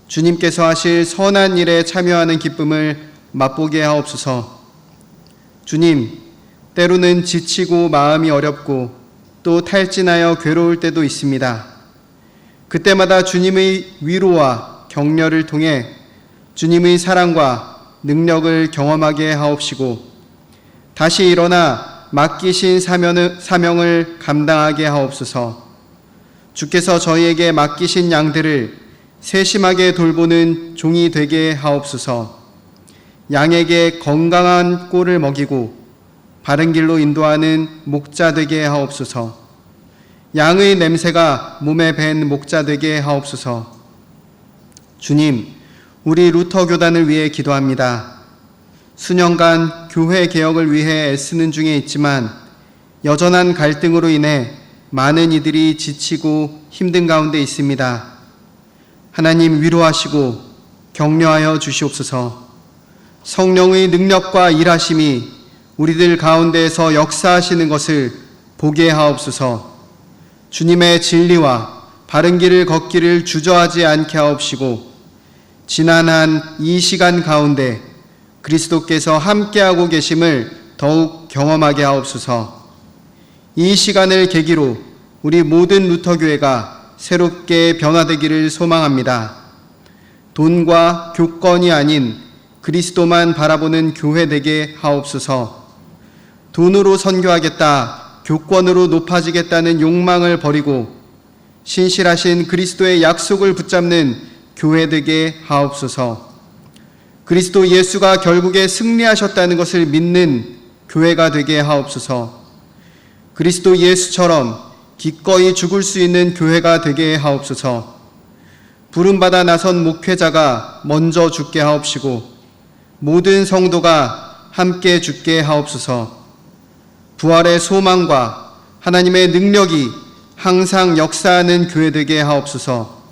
주님께서 하실 선한 일에 참여하는 기쁨을 맛보게 하옵소서. 주님, 때로는 지치고 마음이 어렵고 또 탈진하여 괴로울 때도 있습니다. 그때마다 주님의 위로와 격려를 통해 주님의 사랑과 능력을 경험하게 하옵시고 다시 일어나 맡기신 사명을 감당하게 하옵소서. 주께서 저희에게 맡기신 양들을 세심하게 돌보는 종이 되게 하옵소서. 양에게 건강한 꼴을 먹이고 바른 길로 인도하는 목자 되게 하옵소서. 양의 냄새가 몸에 밴 목자 되게 하옵소서. 주님, 우리 루터 교단을 위해 기도합니다. 수년간 교회 개혁을 위해 애쓰는 중에 있지만 여전한 갈등으로 인해 많은 이들이 지치고 힘든 가운데 있습니다. 하나님 위로하시고 격려하여 주시옵소서. 성령의 능력과 일하심이 우리들 가운데에서 역사하시는 것을 보게 하옵소서. 주님의 진리와 바른 길을 걷기를 주저하지 않게 하옵시고 지난한 이 시간 가운데 그리스도께서 함께하고 계심을 더욱 경험하게 하옵소서. 이 시간을 계기로 우리 모든 루터교회가 새롭게 변화되기를 소망합니다. 돈과 교권이 아닌 그리스도만 바라보는 교회 되게 하옵소서. 돈으로 선교하겠다, 교권으로 높아지겠다는 욕망을 버리고 신실하신 그리스도의 약속을 붙잡는 교회 되게 하옵소서. 그리스도 예수가 결국에 승리하셨다는 것을 믿는 교회가 되게 하옵소서. 그리스도 예수처럼 기꺼이 죽을 수 있는 교회가 되게 하옵소서. 부름받아 나선 목회자가 먼저 죽게 하옵시고 모든 성도가 함께 죽게 하옵소서. 부활의 소망과 하나님의 능력이 항상 역사하는 교회 되게 하옵소서.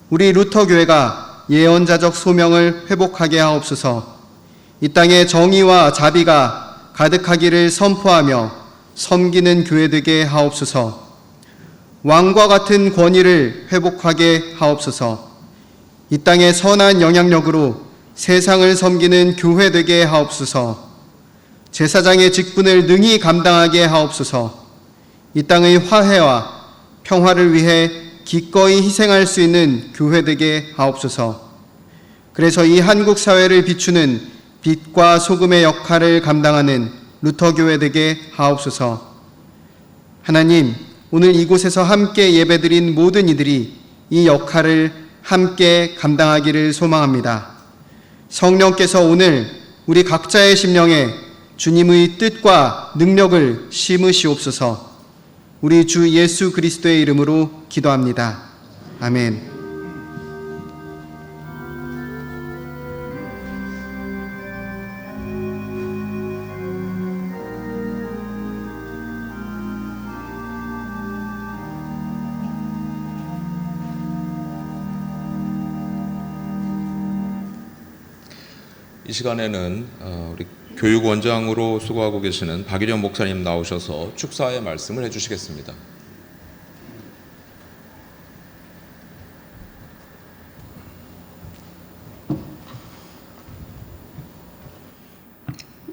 우리 루터 교회가 예언자적 소명을 회복하게 하옵소서. 이 땅에 정의와 자비가 가득하기를 선포하며 섬기는 교회 되게 하옵소서. 왕과 같은 권위를 회복하게 하옵소서. 이 땅에 선한 영향력으로 세상을 섬기는 교회 되게 하옵소서. 제사장의 직분을 능히 감당하게 하옵소서. 이 땅의 화해와 평화를 위해 기꺼이 희생할 수 있는 교회 되게 하옵소서. 그래서 이 한국 사회를 비추는 빛과 소금의 역할을 감당하는 루터교회 되게 하옵소서. 하나님, 오늘 이곳에서 함께 예배드린 모든 이들이 이 역할을 함께 감당하기를 소망합니다. 성령께서 오늘 우리 각자의 심령에 주님의 뜻과 능력을 심으시옵소서. 우리 주 예수 그리스도의 이름으로 기도합니다. 아멘. 이 시간에는 우리 교육원장으로 수고하고 계시는 박일현 목사님 나오셔서 축사의 말씀을 해주시겠습니다.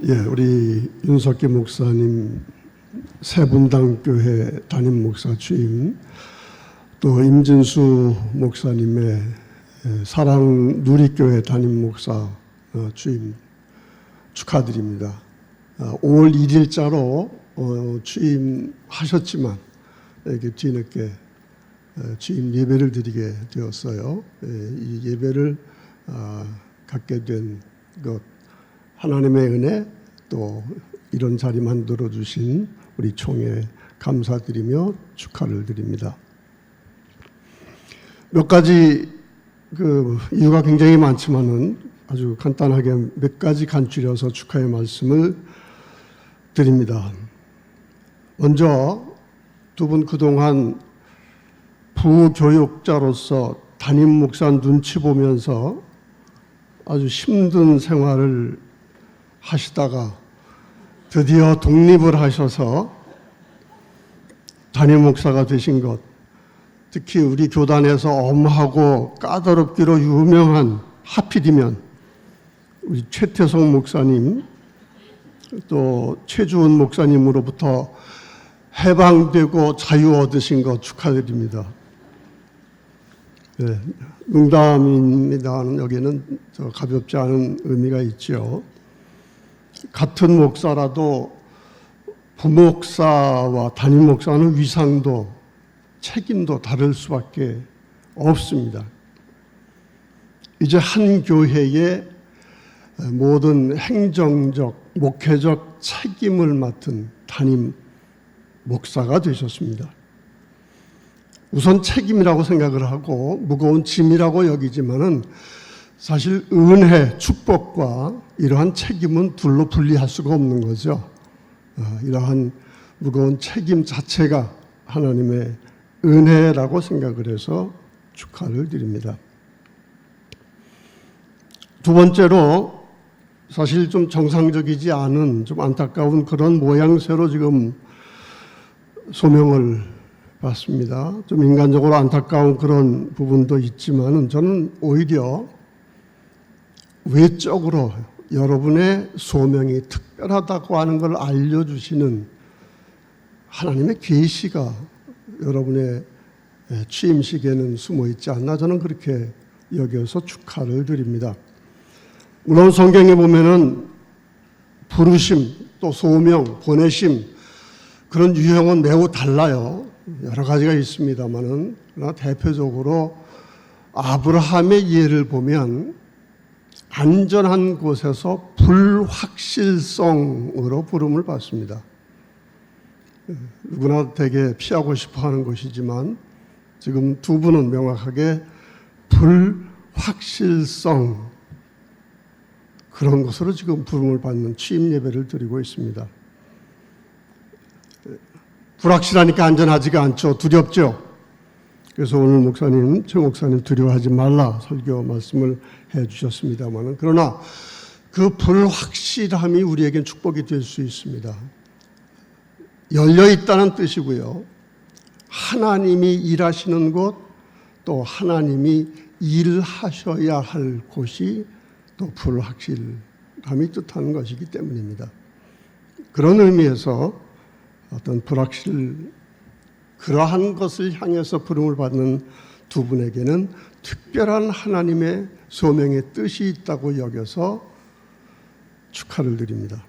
예, 우리 윤석기 목사님 세분당교회 담임 목사 취임, 또 임진수 목사님의 사랑 누리교회 담임 목사 취임 축하드립니다. 5월 1일자로 취임하셨지만 이렇게 뒤늦게 취임 예배를 드리게 되었어요. 이 예배를 갖게 된 것, 하나님의 은혜, 또 이런 자리 만들어 주신 우리 총회 감사드리며 축하를 드립니다. 몇 가지 이유가 굉장히 많지만은 아주 간단하게 몇 가지 간추려서 축하의 말씀을 드립니다. 먼저 두 분 그동안 부교육자로서 담임 목사 눈치 보면서 아주 힘든 생활을 하시다가 드디어 독립을 하셔서 담임 목사가 되신 것, 특히 우리 교단에서 엄하고 까다롭기로 유명한, 하필이면 우리 최태성 목사님, 또 최주은 목사님으로부터 해방되고 자유 얻으신 것 축하드립니다. 네, 농담입니다는 여기는 가볍지 않은 의미가 있죠. 같은 목사라도 부목사와 담임 목사는 위상도 책임도 다를 수밖에 없습니다. 이제 한 교회의 모든 행정적, 목회적 책임을 맡은 담임 목사가 되셨습니다. 우선 책임이라고 생각을 하고 무거운 짐이라고 여기지만은 사실 은혜, 축복과 이러한 책임은 둘로 분리할 수가 없는 거죠. 이러한 무거운 책임 자체가 하나님의 은혜라고 생각을 해서 축하를 드립니다. 두 번째로 사실 좀 정상적이지 않은, 좀 안타까운 그런 모양새로 지금 소명을 받습니다. 좀 인간적으로 안타까운 그런 부분도 있지만은 저는 오히려 외적으로 여러분의 소명이 특별하다고 하는 걸 알려주시는 하나님의 계시가 여러분의 취임식에는 숨어 있지 않나, 저는 그렇게 여겨서 축하를 드립니다. 물론 성경에 보면은 부르심, 또 소명, 보내심, 그런 유형은 매우 달라요. 여러 가지가 있습니다만은, 그러나 대표적으로 아브라함의 예를 보면 안전한 곳에서 불확실성으로 부름을 받습니다. 누구나 되게 피하고 싶어 하는 것이지만 지금 두 분은 명확하게 불확실성, 그런 것으로 지금 부름을 받는 취임 예배를 드리고 있습니다. 불확실하니까 안전하지가 않죠. 두렵죠. 그래서 오늘 목사님, 최 목사님 두려워하지 말라 설교 말씀을 해 주셨습니다만, 그러나 그 불확실함이 우리에겐 축복이 될 수 있습니다. 열려 있다는 뜻이고요. 하나님이 일하시는 곳, 또 하나님이 일하셔야 할 곳이 또 불확실함이 뜻하는 것이기 때문입니다. 그런 의미에서 어떤 그러한 것을 향해서 부름을 받는 두 분에게는 특별한 하나님의 소명의 뜻이 있다고 여겨서 축하를 드립니다.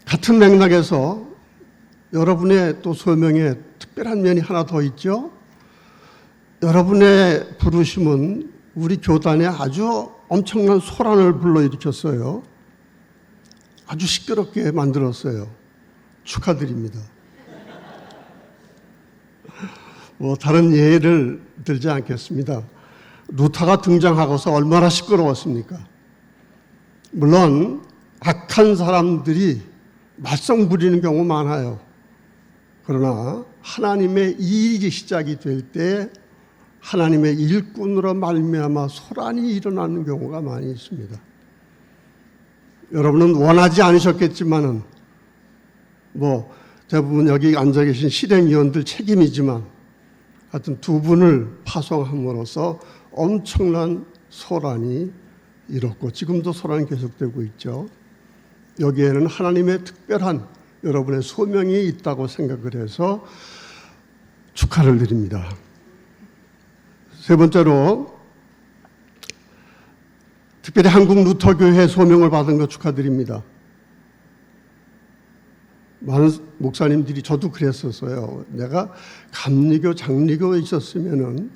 같은 맥락에서 여러분의 또 소명에 특별한 면이 하나 더 있죠. 여러분의 부르심은 우리 교단에 아주 엄청난 소란을 불러일으켰어요. 아주 시끄럽게 만들었어요. 축하드립니다. 다른 예를 들지 않겠습니다. 루타가 등장하고서 얼마나 시끄러웠습니까? 물론 악한 사람들이 말썽 부리는 경우 많아요. 그러나 하나님의 일이 시작이 될 때 하나님의 일꾼으로 말미암아 소란이 일어나는 경우가 많이 있습니다. 여러분은 원하지 않으셨겠지만은 뭐 대부분 여기 앉아 계신 실행위원들 책임이지만 하여튼 두 분을 파송함으로써 엄청난 소란이 일었고 지금도 소란이 계속되고 있죠. 여기에는 하나님의 특별한 여러분의 소명이 있다고 생각을 해서 축하를 드립니다. 세 번째로 특별히 한국 루터교회 소명을 받은 것 축하드립니다. 많은 목사님들이 저도 그랬었어요. 내가 감리교, 장리교에 있었으면은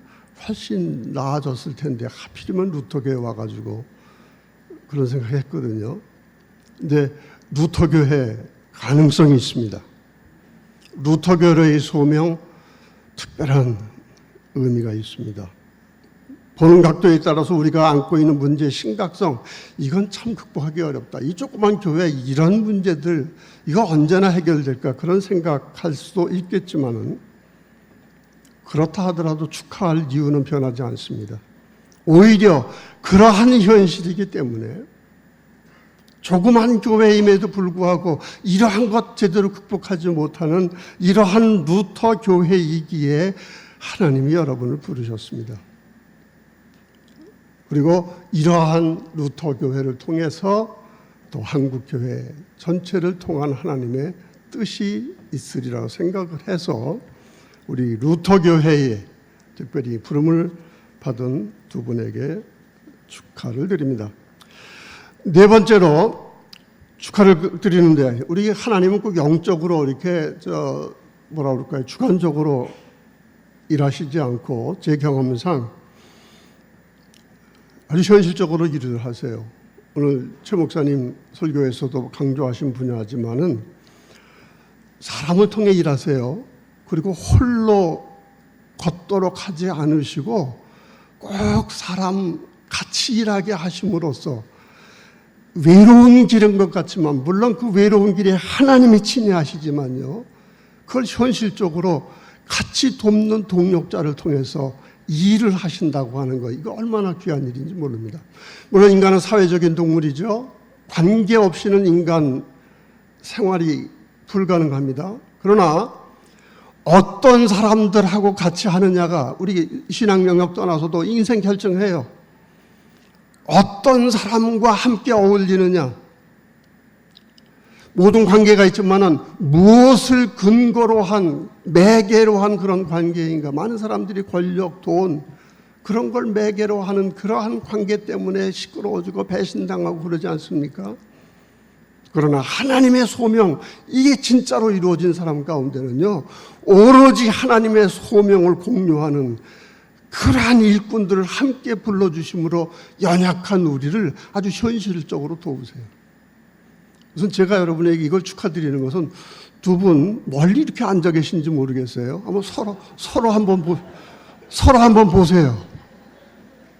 훨씬 나아졌을 텐데 하필이면 루터교회 와가지고 그런 생각했거든요. 근데 루터교회 가능성이 있습니다. 루터교회의 소명 특별한 의미가 있습니다. 보는 각도에 따라서 우리가 안고 있는 문제의 심각성, 이건 참 극복하기 어렵다. 이 조그만 교회 이런 문제들 이거 언제나 해결될까 그런 생각할 수도 있겠지만은 그렇다 하더라도 축하할 이유는 변하지 않습니다. 오히려 그러한 현실이기 때문에 조그만 교회임에도 불구하고 이러한 것 제대로 극복하지 못하는 이러한 루터 교회이기에 하나님이 여러분을 부르셨습니다. 그리고 이러한 루터 교회를 통해서 또 한국 교회 전체를 통한 하나님의 뜻이 있으리라고 생각을 해서 우리 루터 교회에 특별히 부름을 받은 두 분에게 축하를 드립니다. 네 번째로 축하를 드리는데 우리 하나님은 꼭 영적으로 이렇게 뭐라 그럴까요? 주관적으로 일하시지 않고 제 경험상 아주 현실적으로 일을 하세요. 오늘 최 목사님 설교에서도 강조하신 분야지만은 사람을 통해 일하세요. 그리고 홀로 걷도록 하지 않으시고 꼭 사람 같이 일하게 하심으로써 외로운 길인 것 같지만 물론 그 외로운 길에 하나님이 친히 하시지만요. 그걸 현실적으로 같이 돕는 동력자를 통해서 일을 하신다고 하는 거 이거 얼마나 귀한 일인지 모릅니다. 물론 인간은 사회적인 동물이죠. 관계 없이는 인간 생활이 불가능합니다. 그러나 어떤 사람들하고 같이 하느냐가 우리 신앙 영역 떠나서도 인생 결정해요. 어떤 사람과 함께 어울리느냐. 모든 관계가 있지만은 무엇을 근거로 한 매개로 한 그런 관계인가. 많은 사람들이 권력, 돈 그런 걸 매개로 하는 그러한 관계 때문에 시끄러워지고 배신당하고 그러지 않습니까? 그러나 하나님의 소명 이게 진짜로 이루어진 사람 가운데는요 오로지 하나님의 소명을 공유하는 그러한 일꾼들을 함께 불러주심으로 연약한 우리를 아주 현실적으로 도우세요. 우선 제가 여러분에게 이걸 축하드리는 것은 두 분 멀리 이렇게 앉아 계신지 모르겠어요. 한번 서로 한번 보세요.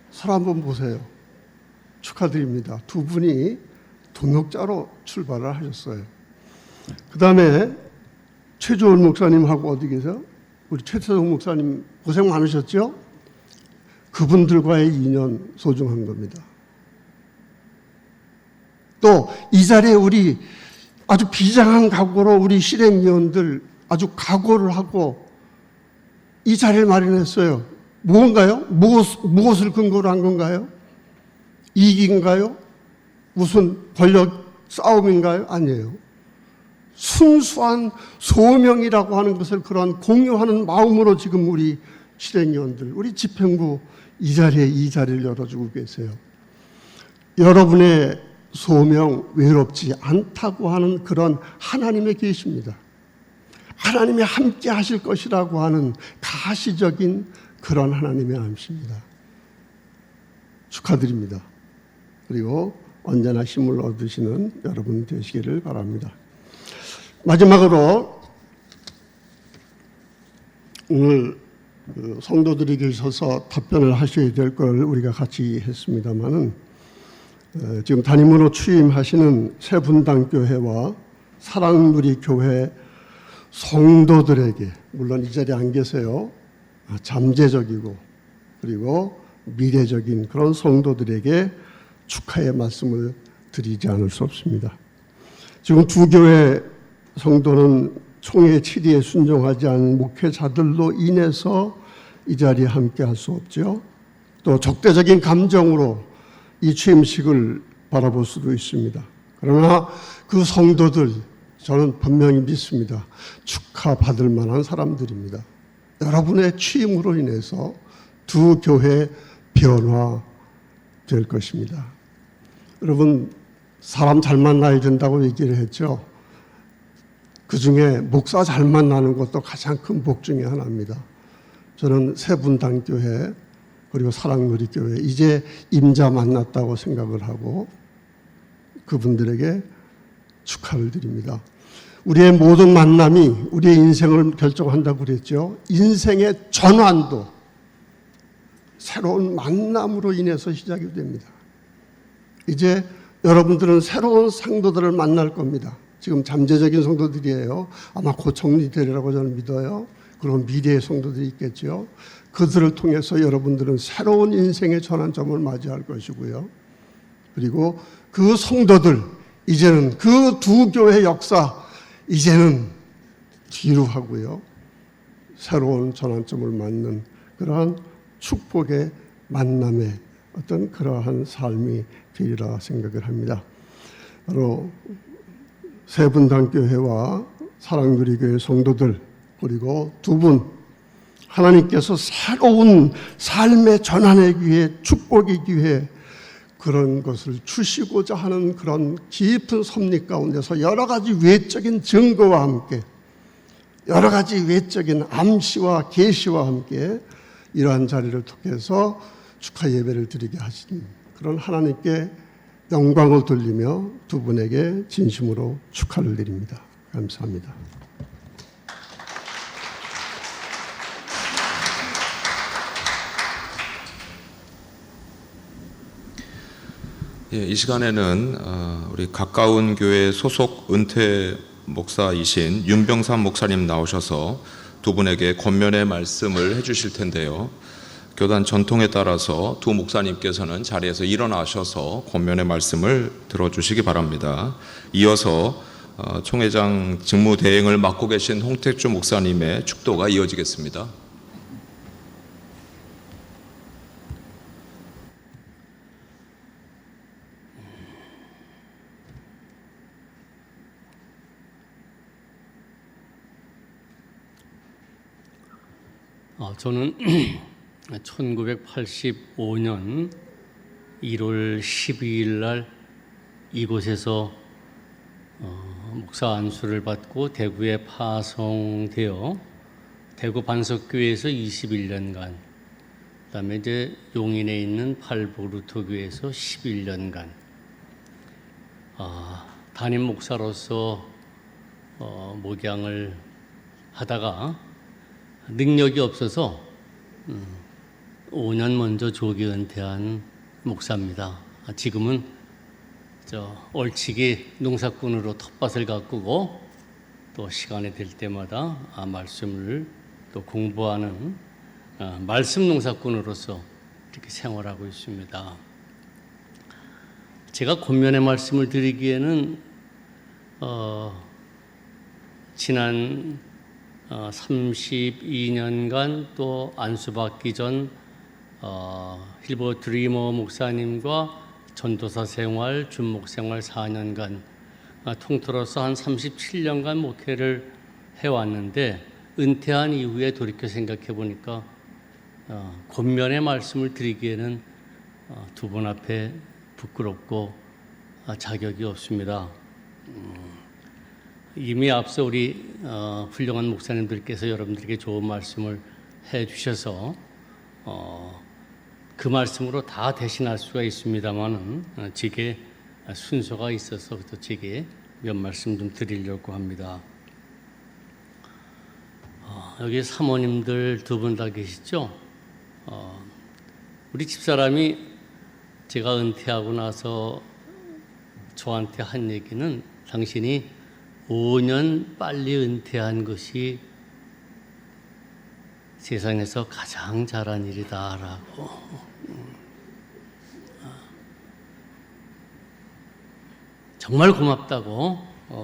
서로 한번 보세요. 축하드립니다. 두 분이 동역자로 출발을 하셨어요. 그 다음에 최조원 목사님하고 어디 계세요? 우리 최태성 목사님 고생 많으셨죠? 그분들과의 인연 소중한 겁니다. 또 이 자리에 우리 아주 비장한 각오로 우리 실행위원들 아주 각오를 하고 이 자리를 마련했어요. 무엇인가요? 무엇을 근거로 한 건가요? 이익인가요? 무슨 권력 싸움인가요? 아니에요. 순수한 소명이라고 하는 것을 그런 공유하는 마음으로 지금 우리 실행위원들, 우리 집행부 이 자리를 열어주고 계세요. 여러분의 소명 외롭지 않다고 하는 그런 하나님의 계십니다. 하나님이 함께 하실 것이라고 하는 가시적인 그런 하나님의 암시입니다. 축하드립니다. 그리고 언제나 힘을 얻으시는 여러분 되시기를 바랍니다. 마지막으로 오늘 성도들이 계셔서 답변을 하셔야 될 걸 우리가 같이 했습니다마는 지금 담임으로 취임하시는 새분당교회와 사랑누리교회 성도들에게 물론 이 자리에 안 계세요. 잠재적이고 그리고 미래적인 그런 성도들에게 축하의 말씀을 드리지 않을 수 없습니다. 지금 두 교회 성도는 총회 질의에 순종하지 않은 목회자들로 인해서 이 자리에 함께 할 수 없죠. 또 적대적인 감정으로 이 취임식을 바라볼 수도 있습니다. 그러나 그 성도들 저는 분명히 믿습니다. 축하받을 만한 사람들입니다. 여러분의 취임으로 인해서 두 교회 변화될 것입니다. 여러분 사람 잘 만나야 된다고 얘기를 했죠. 그중에 목사 잘 만나는 것도 가장 큰 복 중에 하나입니다. 저는 세분단교회 그리고 사랑누리교회 이제 임자 만났다고 생각을 하고 그분들에게 축하를 드립니다. 우리의 모든 만남이 우리의 인생을 결정한다고 그랬죠. 인생의 전환도 새로운 만남으로 인해서 시작이 됩니다. 이제 여러분들은 새로운 성도들을 만날 겁니다. 지금 잠재적인 성도들이에요. 아마 곧 정리되리라고 저는 믿어요. 그런 미래의 성도들이 있겠죠. 그들을 통해서 여러분들은 새로운 인생의 전환점을 맞이할 것이고요. 그리고 그 성도들 이제는 그 두 교회 역사 이제는 뒤로 하고요. 새로운 전환점을 맞는 그러한 축복의 만남의 어떤 그러한 삶이 되리라 생각을 합니다. 바로 세분단교회와 사랑누리교회 성도들 그리고 두 분 하나님께서 새로운 삶의 전환의 기회, 축복의 기회 그런 것을 주시고자 하는 그런 깊은 섭리 가운데서 여러 가지 외적인 증거와 함께 여러 가지 외적인 암시와 계시와 함께 이러한 자리를 통해서 축하 예배를 드리게 하신 그런 하나님께 영광을 돌리며 두 분에게 진심으로 축하를 드립니다. 감사합니다. 예, 이 시간에는 우리 가까운 교회 소속 은퇴 목사이신 윤병삼 목사님 나오셔서 두 분에게 권면의 말씀을 해주실 텐데요. 교단 전통에 따라서 두 목사님께서는 자리에서 일어나셔서 권면의 말씀을 들어주시기 바랍니다. 이어서 총회장 직무 대행을 맡고 계신 홍택주 목사님의 축도가 이어지겠습니다. 저는 1985년 1월 12일 날 이곳에서 목사 안수를 받고 대구에 파송되어 대구 반석교회에서 21년간, 그다음에 이제 용인에 있는 팔보루토교회에서 11년간 담임 목사로서 목양을 하다가 능력이 없어서 5년 먼저 조기 은퇴한 목사입니다. 지금은 얼치기 농사꾼으로 텃밭을 가꾸고 또 시간이 될 때마다 말씀을 또 공부하는 말씀 농사꾼으로서 이렇게 생활하고 있습니다. 제가 권면의 말씀을 드리기에는 지난 32년간 또 안수받기 전 힐버 드리머 목사님과 전도사 생활, 준목 생활 4년간 통틀어서 한 37년간 목회를 해왔는데 은퇴한 이후에 돌이켜 생각해 보니까 권면의 말씀을 드리기에는 두 분 앞에 부끄럽고 자격이 없습니다. 이미 앞서 우리 훌륭한 목사님들께서 여러분들에게 좋은 말씀을 해주셔서 그 말씀으로 다 대신할 수가 있습니다만은 제게 순서가 있어서 또 제게 몇 말씀 좀 드리려고 합니다. 여기 사모님들 두 분 다 계시죠? 우리 집사람이 제가 은퇴하고 나서 저한테 한 얘기는 당신이 5년 빨리 은퇴한 것이 세상에서 가장 잘한 일이다라고. 정말 고맙다고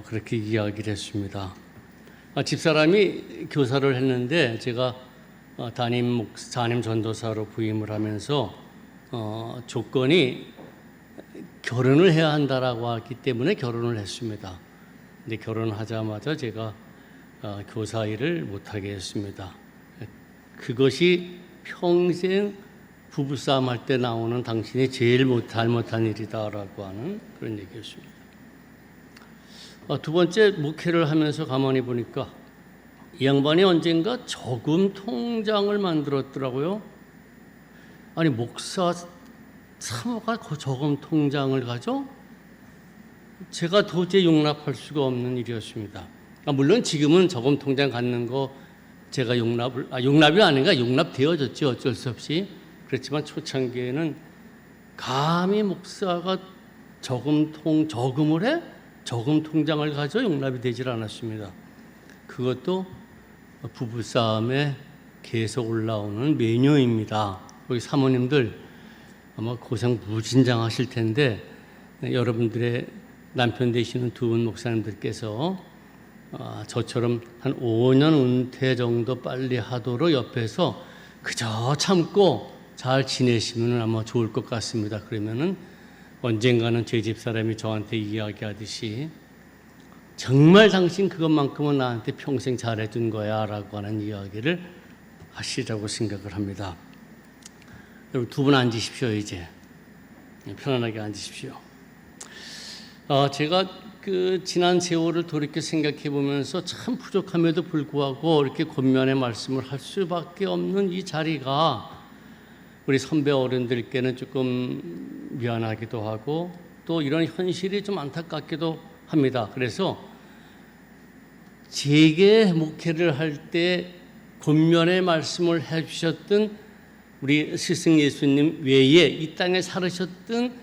그렇게 이야기를 했습니다. 집사람이 교사를 했는데 제가 담임 전도사로 부임을 하면서 조건이 결혼을 해야 한다라고 하기 때문에 결혼을 했습니다. 근데 결혼하자마자 제가 교사 일을 못하게 했습니다. 그것이 평생 부부싸움 할 때 나오는 당신이 제일 잘못한 일이다라고 하는 그런 얘기였습니다. 두 번째, 목회를 하면서 가만히 보니까 이 양반이 언젠가 저금 통장을 만들었더라고요. 아니, 목사 사모가 저금 통장을 가져? 제가 도저히 용납할 수가 없는 일이었습니다. 물론 지금은 저금 통장 갖는 거 제가 용납이 아닌가, 용납되어졌죠. 어쩔 수 없이. 그렇지만 초창기에는 감히 목사가 저금을 해? 저금 통장을 가져? 용납이 되질 않았습니다. 그것도 부부싸움에 계속 올라오는 메뉴입니다. 우리 사모님들 아마 고생 무진장하실 텐데 여러분들의 남편 되시는 두 분 목사님들께서 저처럼 한 5년 은퇴 정도 빨리 하도록 옆에서 그저 참고 잘 지내시면 아마 좋을 것 같습니다. 그러면은 언젠가는 제 집사람이 저한테 이야기하듯이 정말 당신 그것만큼은 나한테 평생 잘해준 거야 라고 하는 이야기를 하시라고 생각을 합니다. 여러분 두 분 앉으십시오. 이제 편안하게 앉으십시오. 제가 지난 세월을 돌이켜 생각해 보면서 참 부족함에도 불구하고 이렇게 권면의 말씀을 할 수밖에 없는 이 자리가 우리 선배 어른들께는 조금 미안하기도 하고 또 이런 현실이 좀 안타깝기도 합니다. 그래서 제게 목회를 할 때 권면의 말씀을 해주셨던 우리 스승 예수님 외에 이 땅에 살으셨던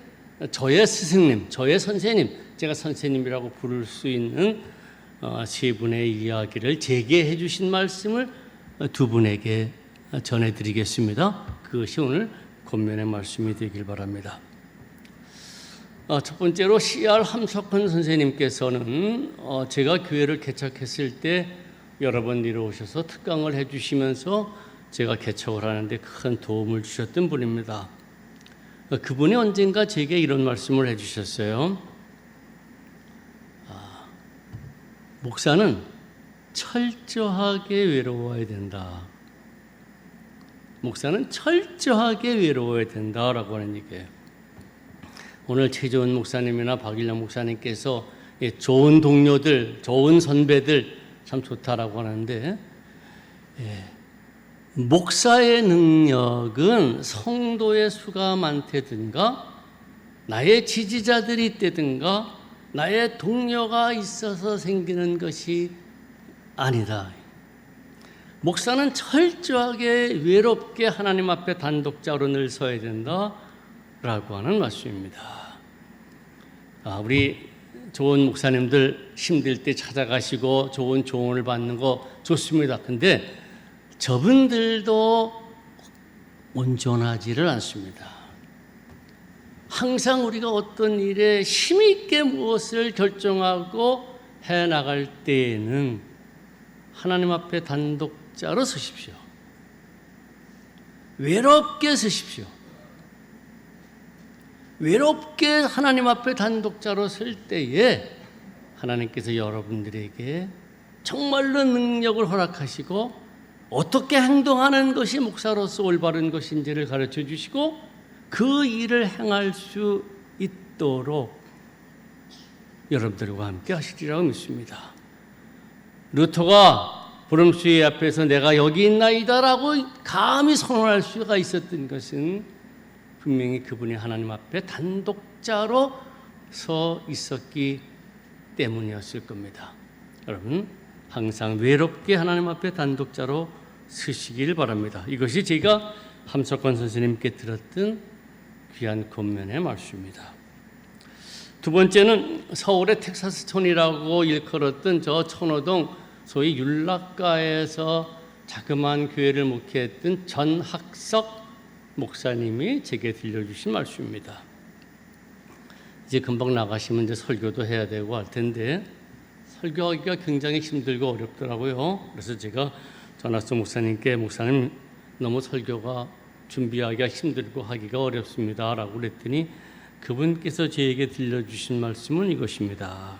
저의 스승님, 저의 선생님, 제가 선생님이라고 부를 수 있는 세 분의 이야기를 제게 해주신 말씀을 두 분에게 전해드리겠습니다. 그것이 오늘 권면의 말씀이 되길 바랍니다. 첫 번째로 CR 함석헌 선생님께서는 제가 교회를 개척했을 때 여러 번 이루어오셔서 특강을 해주시면서 제가 개척을 하는데 큰 도움을 주셨던 분입니다. 그분이 언젠가 제게 이런 말씀을 해주셨어요. 목사는 철저하게 외로워야 된다. 목사는 철저하게 외로워야 된다라고 하는 얘기예요. 오늘 최재원 목사님이나 박일영 목사님께서 좋은 동료들, 좋은 선배들 참 좋다라고 하는데 목사의 능력은 성도의 수가 많다든가 나의 지지자들이 있다든가 나의 동료가 있어서 생기는 것이 아니다. 목사는 철저하게 외롭게 하나님 앞에 단독자로 늘 서야 된다라고 하는 말씀입니다. 우리 좋은 목사님들 힘들 때 찾아가시고 좋은 조언을 받는 거 좋습니다. 근데 저분들도 온전하지를 않습니다. 항상 우리가 어떤 일에 힘있게 무엇을 결정하고 해나갈 때에는 하나님 앞에 단독자로 서십시오. 외롭게 서십시오. 외롭게 하나님 앞에 단독자로 설 때에 하나님께서 여러분들에게 정말로 능력을 허락하시고 어떻게 행동하는 것이 목사로서 올바른 것인지를 가르쳐 주시고 그 일을 행할 수 있도록 여러분들과 함께 하시리라고 믿습니다. 루터가 보름수의 앞에서 내가 여기 있나이다라고 감히 선언할 수가 있었던 것은 분명히 그분이 하나님 앞에 단독자로 서 있었기 때문이었을 겁니다. 여러분 항상 외롭게 하나님 앞에 단독자로 서시길 바랍니다. 이것이 제가 함석헌 선생님께 들었던 귀한 권면의 말씀입니다. 두 번째는 서울의 텍사스촌이라고 일컬었던 저 천호동 소위 율락가에서 자그마한 교회를 목회했던 전학석 목사님이 제게 들려주신 말씀입니다. 이제 금방 나가시면 이제 설교도 해야 되고 할 텐데 설교하기가 굉장히 힘들고 어렵더라고요. 그래서 제가 전학수 목사님께 목사님 너무 설교가 준비하기가 힘들고 하기가 어렵습니다 라고 그랬더니 그분께서 저에게 들려주신 말씀은 이것입니다.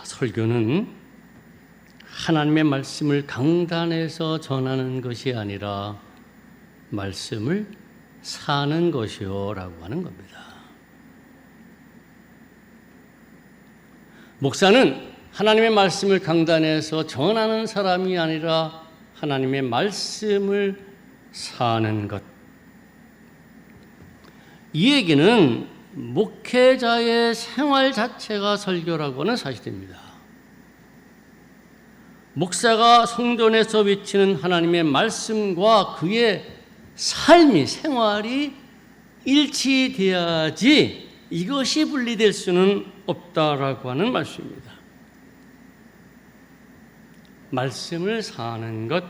설교는 하나님의 말씀을 강단에서 전하는 것이 아니라 말씀을 사는 것이요 라고 하는 겁니다. 목사는 하나님의 말씀을 강단에서 전하는 사람이 아니라 하나님의 말씀을 사는 것. 이 얘기는 목회자의 생활 자체가 설교라고 하는 사실입니다. 목사가 성전에서 외치는 하나님의 말씀과 그의 삶이, 생활이 일치돼야지 이것이 분리될 수는 없다라고 하는 말씀입니다. 말씀을 사는 것,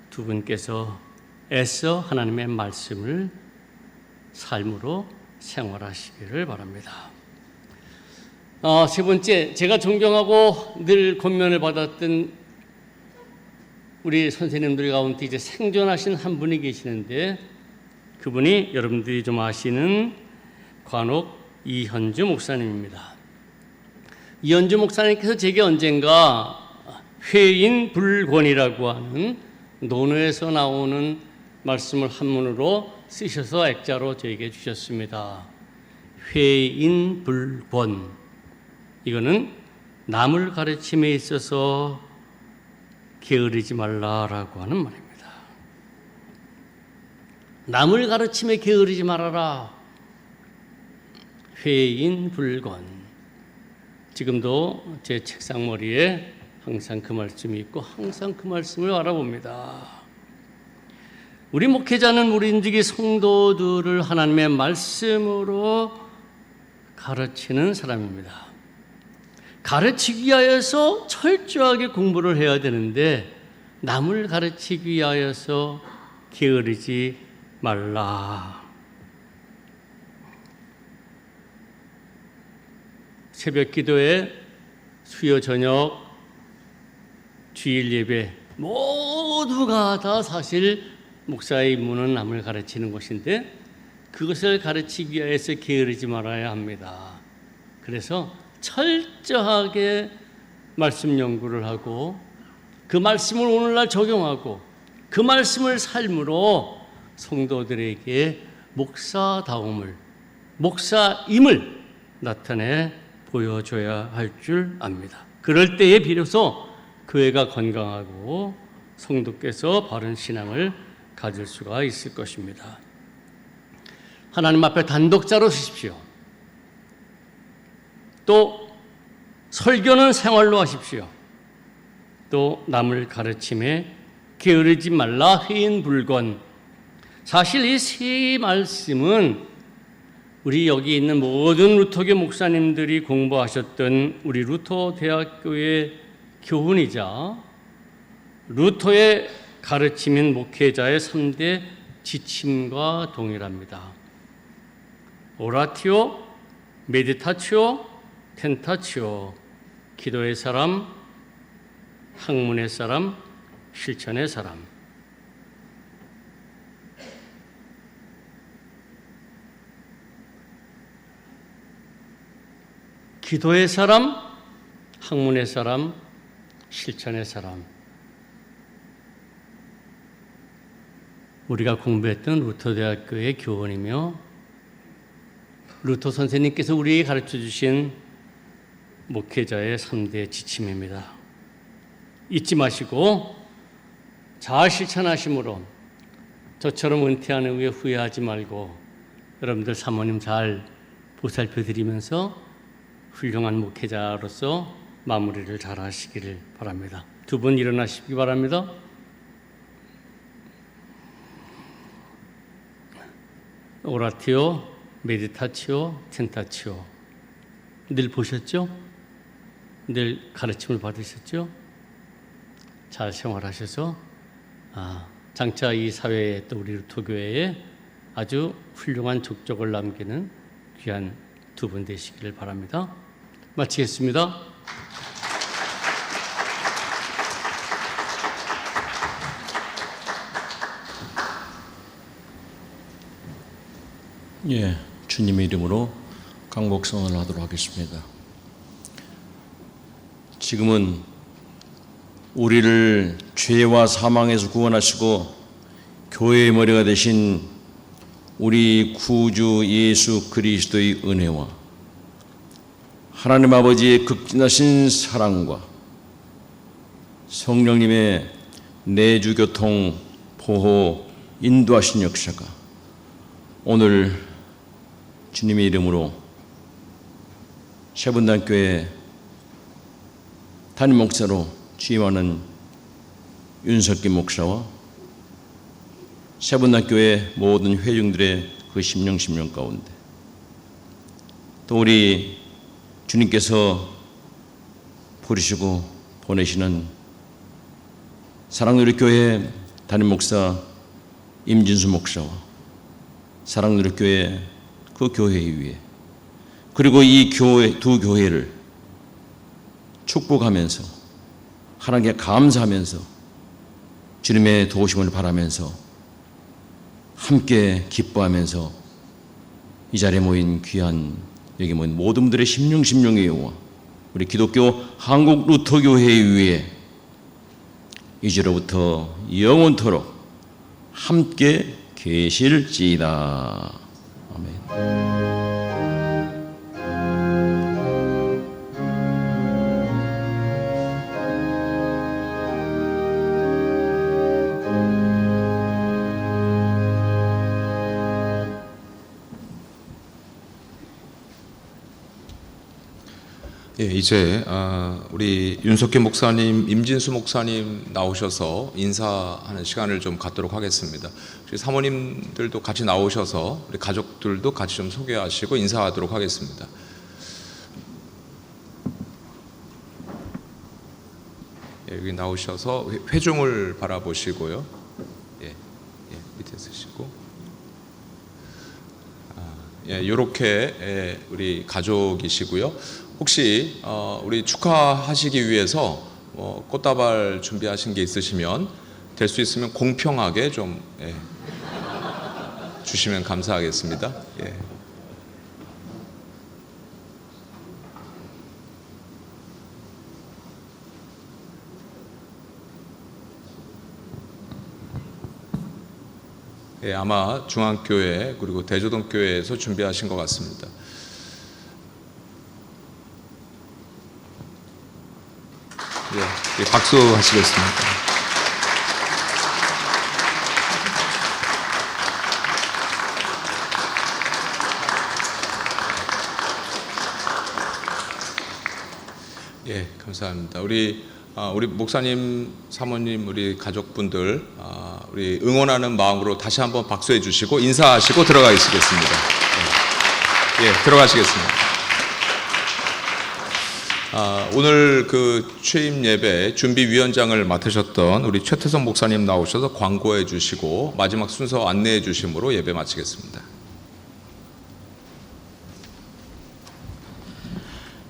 두 분께서 애써 하나님의 말씀을 삶으로 생활하시기를 바랍니다. 세 번째, 제가 존경하고 늘 권면을 받았던 우리 선생님들 가운데 이제 생존하신 한 분이 계시는데 그분이 여러분들이 좀 아시는 관옥 이현주 목사님입니다. 이현주 목사님께서 제게 언젠가 회인불권이라고 하는 논어에서 나오는 말씀을 한문으로 쓰셔서 액자로 저에게 주셨습니다. 회인불권. 이거는 남을 가르침에 있어서 게으르지 말라라고 하는 말입니다. 남을 가르침에 게으르지 말아라. 회인불권. 지금도 제 책상 머리에 항상 그 말씀이 있고 항상 그 말씀을 알아봅니다. 우리 목회자는 우리 성도들을 하나님의 말씀으로 가르치는 사람입니다. 가르치기 위하여서 철저하게 공부를 해야 되는데 남을 가르치기 위하여서 게으르지 말라. 새벽 기도에 수요 저녁 주일 예배 모두가 다 사실 목사의 임무는 남을 가르치는 것인데 그것을 가르치기 위해서 게으르지 말아야 합니다. 그래서 철저하게 말씀 연구를 하고 그 말씀을 오늘날 적용하고 그 말씀을 삶으로 성도들에게 목사다움을, 목사임을 나타내 보여줘야 할 줄 압니다. 그럴 때에 비로소 교회가 건강하고 성도께서 바른 신앙을 가질 수가 있을 것입니다. 하나님 앞에 단독자로 서십시오. 또 설교는 생활로 하십시오. 또 남을 가르침에 게으르지 말라. 회인불권. 사실 이 세 말씀은 우리 여기 있는 모든 루터교 목사님들이 공부하셨던 우리 루터 대학교의 교훈이자 루터의 가르침인 목회자의 3대 지침과 동일합니다. 오라티오, 메디타치오, 텐타치오. 기도의 사람, 학문의 사람, 실천의 사람. 기도의 사람, 학문의 사람, 실천의 사람. 우리가 공부했던 루터대학교의 교훈이며 루터 선생님께서 우리에게 가르쳐 주신 목회자의 3대 지침입니다. 잊지 마시고 잘 실천하심으로 저처럼 은퇴한 후에 후회하지 말고 여러분들 사모님 잘 보살펴드리면서 훌륭한 목회자로서 마무리를 잘 하시기를 바랍니다. 두 분 일어나시기 바랍니다. 오라티오, 메디타치오, 텐타치오. 늘 보셨죠? 늘 가르침을 받으셨죠? 잘 생활하셔서 장차 이 사회에 또 우리 루터교회에 아주 훌륭한 족적을 남기는 귀한 두 분 되시기를 바랍니다. 마치겠습니다. 예, 주님의 이름으로 강복성을 하도록 하겠습니다. 지금은 우리를 죄와 사망에서 구원하시고 교회의 머리가 되신 우리 구주 예수 그리스도의 은혜와 하나님 아버지의 극진하신 사랑과 성령님의 내주교통 보호 인도하신 역사가 오늘 주님의 이름으로 세분단교회 담임 목사로 취임하는 윤석기 목사와 세분단교회 모든 회중들의 그 심령 가운데 또 우리 주님께서 부르시고 보내시는 사랑누리교회 담임 목사 임진수 목사와 사랑누리교회 그 교회 위에 그리고 이 교회 두 교회를 축복하면서 하나님께 감사하면서 주님의 도우심을 바라면서 함께 기뻐하면서 이 자리에 모인 귀한 여기 모인 모든 분들의 심령의 여호와 우리 기독교 한국 루터교회 위에 이제로부터 영원토록 함께 계실지이다. 아멘. 예, 이제 우리 윤석기 목사님, 임진수 목사님 나오셔서 인사하는 시간을 좀 갖도록 하겠습니다. 우리 사모님들도 같이 나오셔서 우리 가족들도 같이 좀 소개하시고 인사하도록 하겠습니다. 예, 여기 나오셔서 회중을 바라보시고요. 예, 밑에 쓰시고. 예, 이렇게 우리 가족이시고요. 혹시 우리 축하하시기 위해서 꽃다발 준비하신 게 있으시면 될 수 있으면 공평하게 좀 주시면 감사하겠습니다. 예. 예, 아마 중앙교회 그리고 대조동교회에서 준비하신 것 같습니다. 예, 박수 하시겠습니다. 예, 감사합니다. 우리 목사님, 사모님, 우리 가족분들 우리 응원하는 마음으로 다시 한번 박수해 주시고 인사하시고 들어가시겠습니다. 예, 들어가시겠습니다. 오늘 그 취임 예배 준비위원장을 맡으셨던 우리 최태성 목사님 나오셔서 광고해 주시고 마지막 순서 안내해 주심으로 예배 마치겠습니다.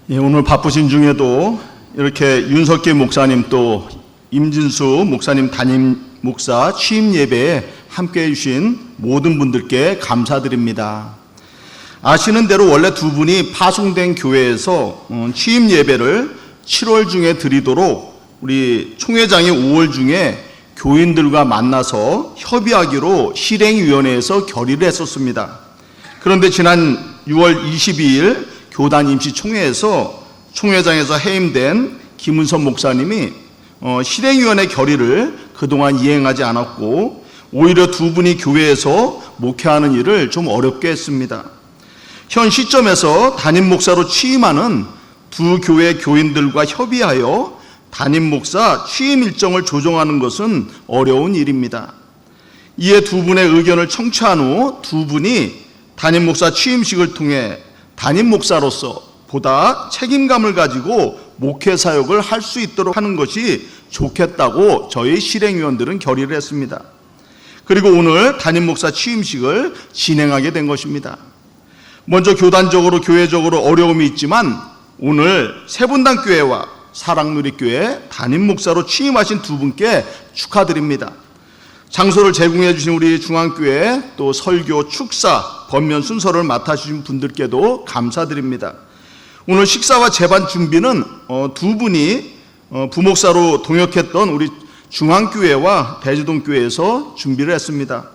예, 오늘 바쁘신 중에도 이렇게 윤석기 목사님 또 임진수 목사님 담임 목사 취임 예배에 함께해 주신 모든 분들께 감사드립니다. 아시는 대로 원래 두 분이 파송된 교회에서 취임 예배를 7월 중에 드리도록 우리 총회장이 5월 중에 교인들과 만나서 협의하기로 실행위원회에서 결의를 했었습니다. 그런데 지난 6월 22일 교단 임시총회에서 총회장에서 해임된 김은선 목사님이 실행위원회 결의를 그동안 이행하지 않았고 오히려 두 분이 교회에서 목회하는 일을 좀 어렵게 했습니다. 현 시점에서 담임 목사로 취임하는 두 교회 교인들과 협의하여 담임 목사 취임 일정을 조정하는 것은 어려운 일입니다. 이에 두 분의 의견을 청취한 후 두 분이 담임 목사 취임식을 통해 담임 목사로서 보다 책임감을 가지고 목회 사역을 할 수 있도록 하는 것이 좋겠다고 저희 실행위원들은 결의를 했습니다. 그리고 오늘 담임 목사 취임식을 진행하게 된 것입니다. 먼저 교단적으로 교회적으로 어려움이 있지만 오늘 세분당교회와 사랑누리교회 담임 목사로 취임하신 두 분께 축하드립니다. 장소를 제공해 주신 우리 중앙교회 또 설교, 축사, 번면 순서를 맡아주신 분들께도 감사드립니다. 오늘 식사와 제반 준비는 두 분이 부목사로 동역했던 우리 중앙교회와 대지동교회에서 준비를 했습니다.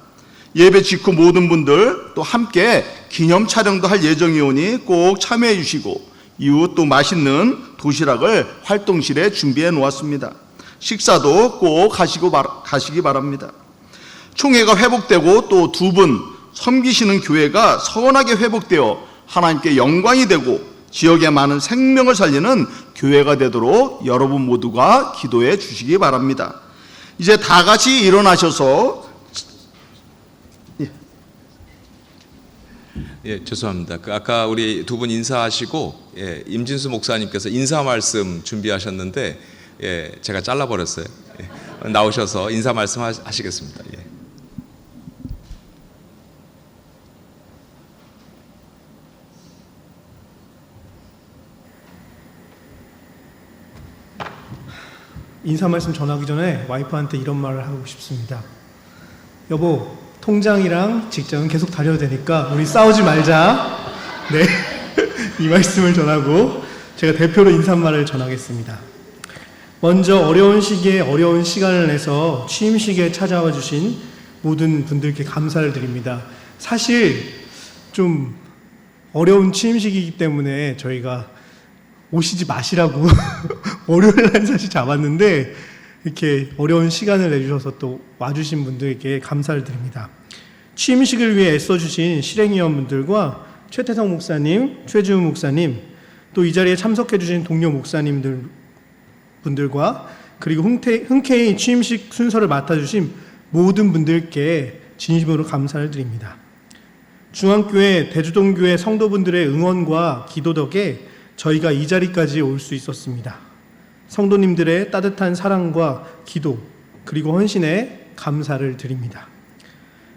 예배 직후 모든 분들 또 함께 기념 촬영도 할 예정이오니 꼭 참여해 주시고 이후 또 맛있는 도시락을 활동실에 준비해 놓았습니다. 식사도 꼭 가시기 바랍니다. 총회가 회복되고 또 두 분 섬기시는 교회가 선하게 회복되어 하나님께 영광이 되고 지역의 많은 생명을 살리는 교회가 되도록 여러분 모두가 기도해 주시기 바랍니다. 이제 다 같이 일어나셔서 예, 죄송합니다. 아까 우리 두 분 인사하시고 임진수 목사님께서 인사 말씀 준비하셨는데 제가 잘라버렸어요. 나오셔서 인사 말씀 하시겠습니다. 인사 말씀 전하기 전에 와이프한테 이런 말을 하고 싶습니다. 여보, 통장이랑 직장은 계속 다녀도 되니까 우리 싸우지 말자. 네, 이 말씀을 전하고 제가 대표로 인사말을 전하겠습니다. 먼저 어려운 시기에 어려운 시간을 내서 취임식에 찾아와 주신 모든 분들께 감사를 드립니다. 사실 좀 어려운 취임식이기 때문에 저희가 오시지 마시라고 월요일 날 사실 잡았는데 이렇게 어려운 시간을 내주셔서 또 와주신 분들께 감사를 드립니다. 취임식을 위해 애써주신 실행위원분들과 최태성 목사님, 최지훈 목사님, 또 이 자리에 참석해주신 동료 목사님들과 그리고 흔쾌히 취임식 순서를 맡아주신 모든 분들께 진심으로 감사를 드립니다. 중앙교회, 대주동교회 성도분들의 응원과 기도 덕에 저희가 이 자리까지 올 수 있었습니다. 성도님들의 따뜻한 사랑과 기도 그리고 헌신에 감사를 드립니다.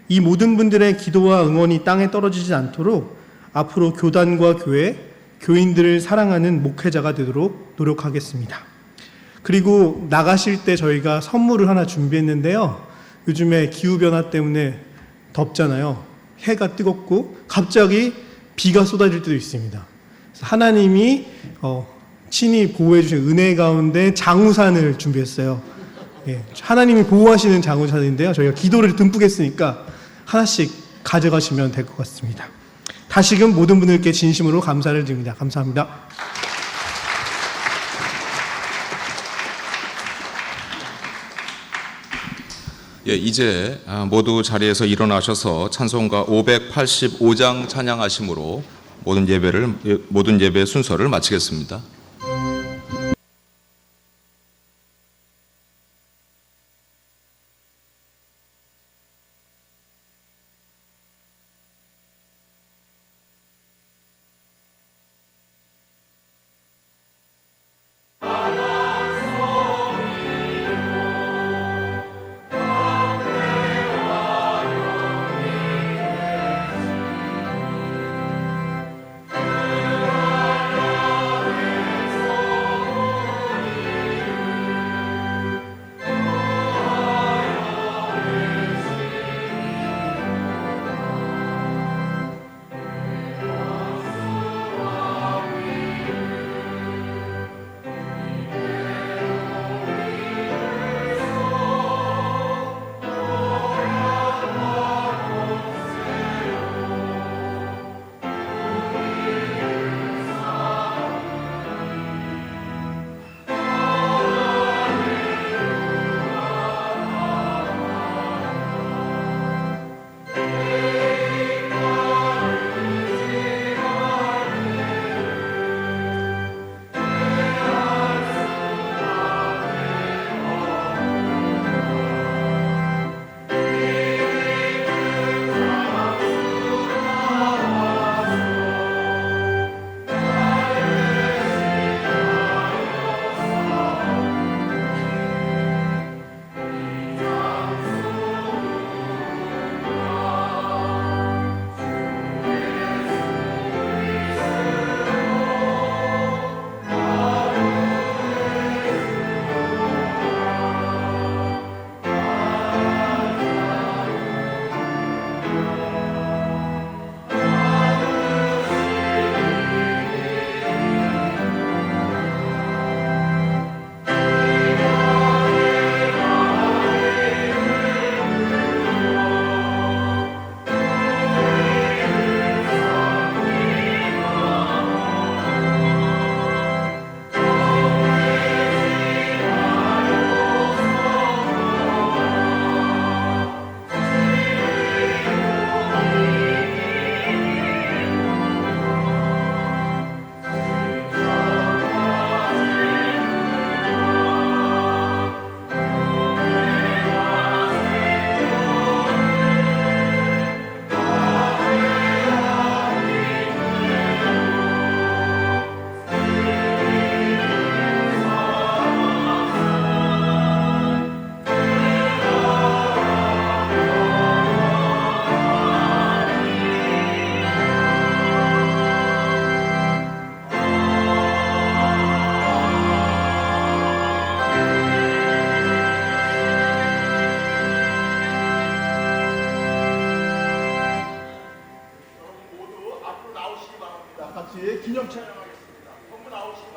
이 모든 분들의 기도와 응원이 땅에 떨어지지 않도록 앞으로 교단과 교회, 교인들을 사랑하는 목회자가 되도록 노력하겠습니다. 그리고 나가실 때 저희가 선물을 하나 준비했는데요. 요즘에 기후변화 때문에 덥잖아요. 해가 뜨겁고 갑자기 비가 쏟아질 때도 있습니다. 하나님이 친히 보호해 주신 은혜 가운데 장우산을 준비했어요. 하나님이 보호하시는 장우산인데요. 저희가 기도를 듬뿍 했으니까 하나씩 가져가시면 될 것 같습니다. 다시금 모든 분들께 진심으로 감사를 드립니다. 감사합니다. 이제 모두 자리에서 일어나셔서 찬송가 585장 찬양하심으로 모든 예배 순서를 마치겠습니다. 같이 기념 촬영하겠습니다. 전부 나오시고.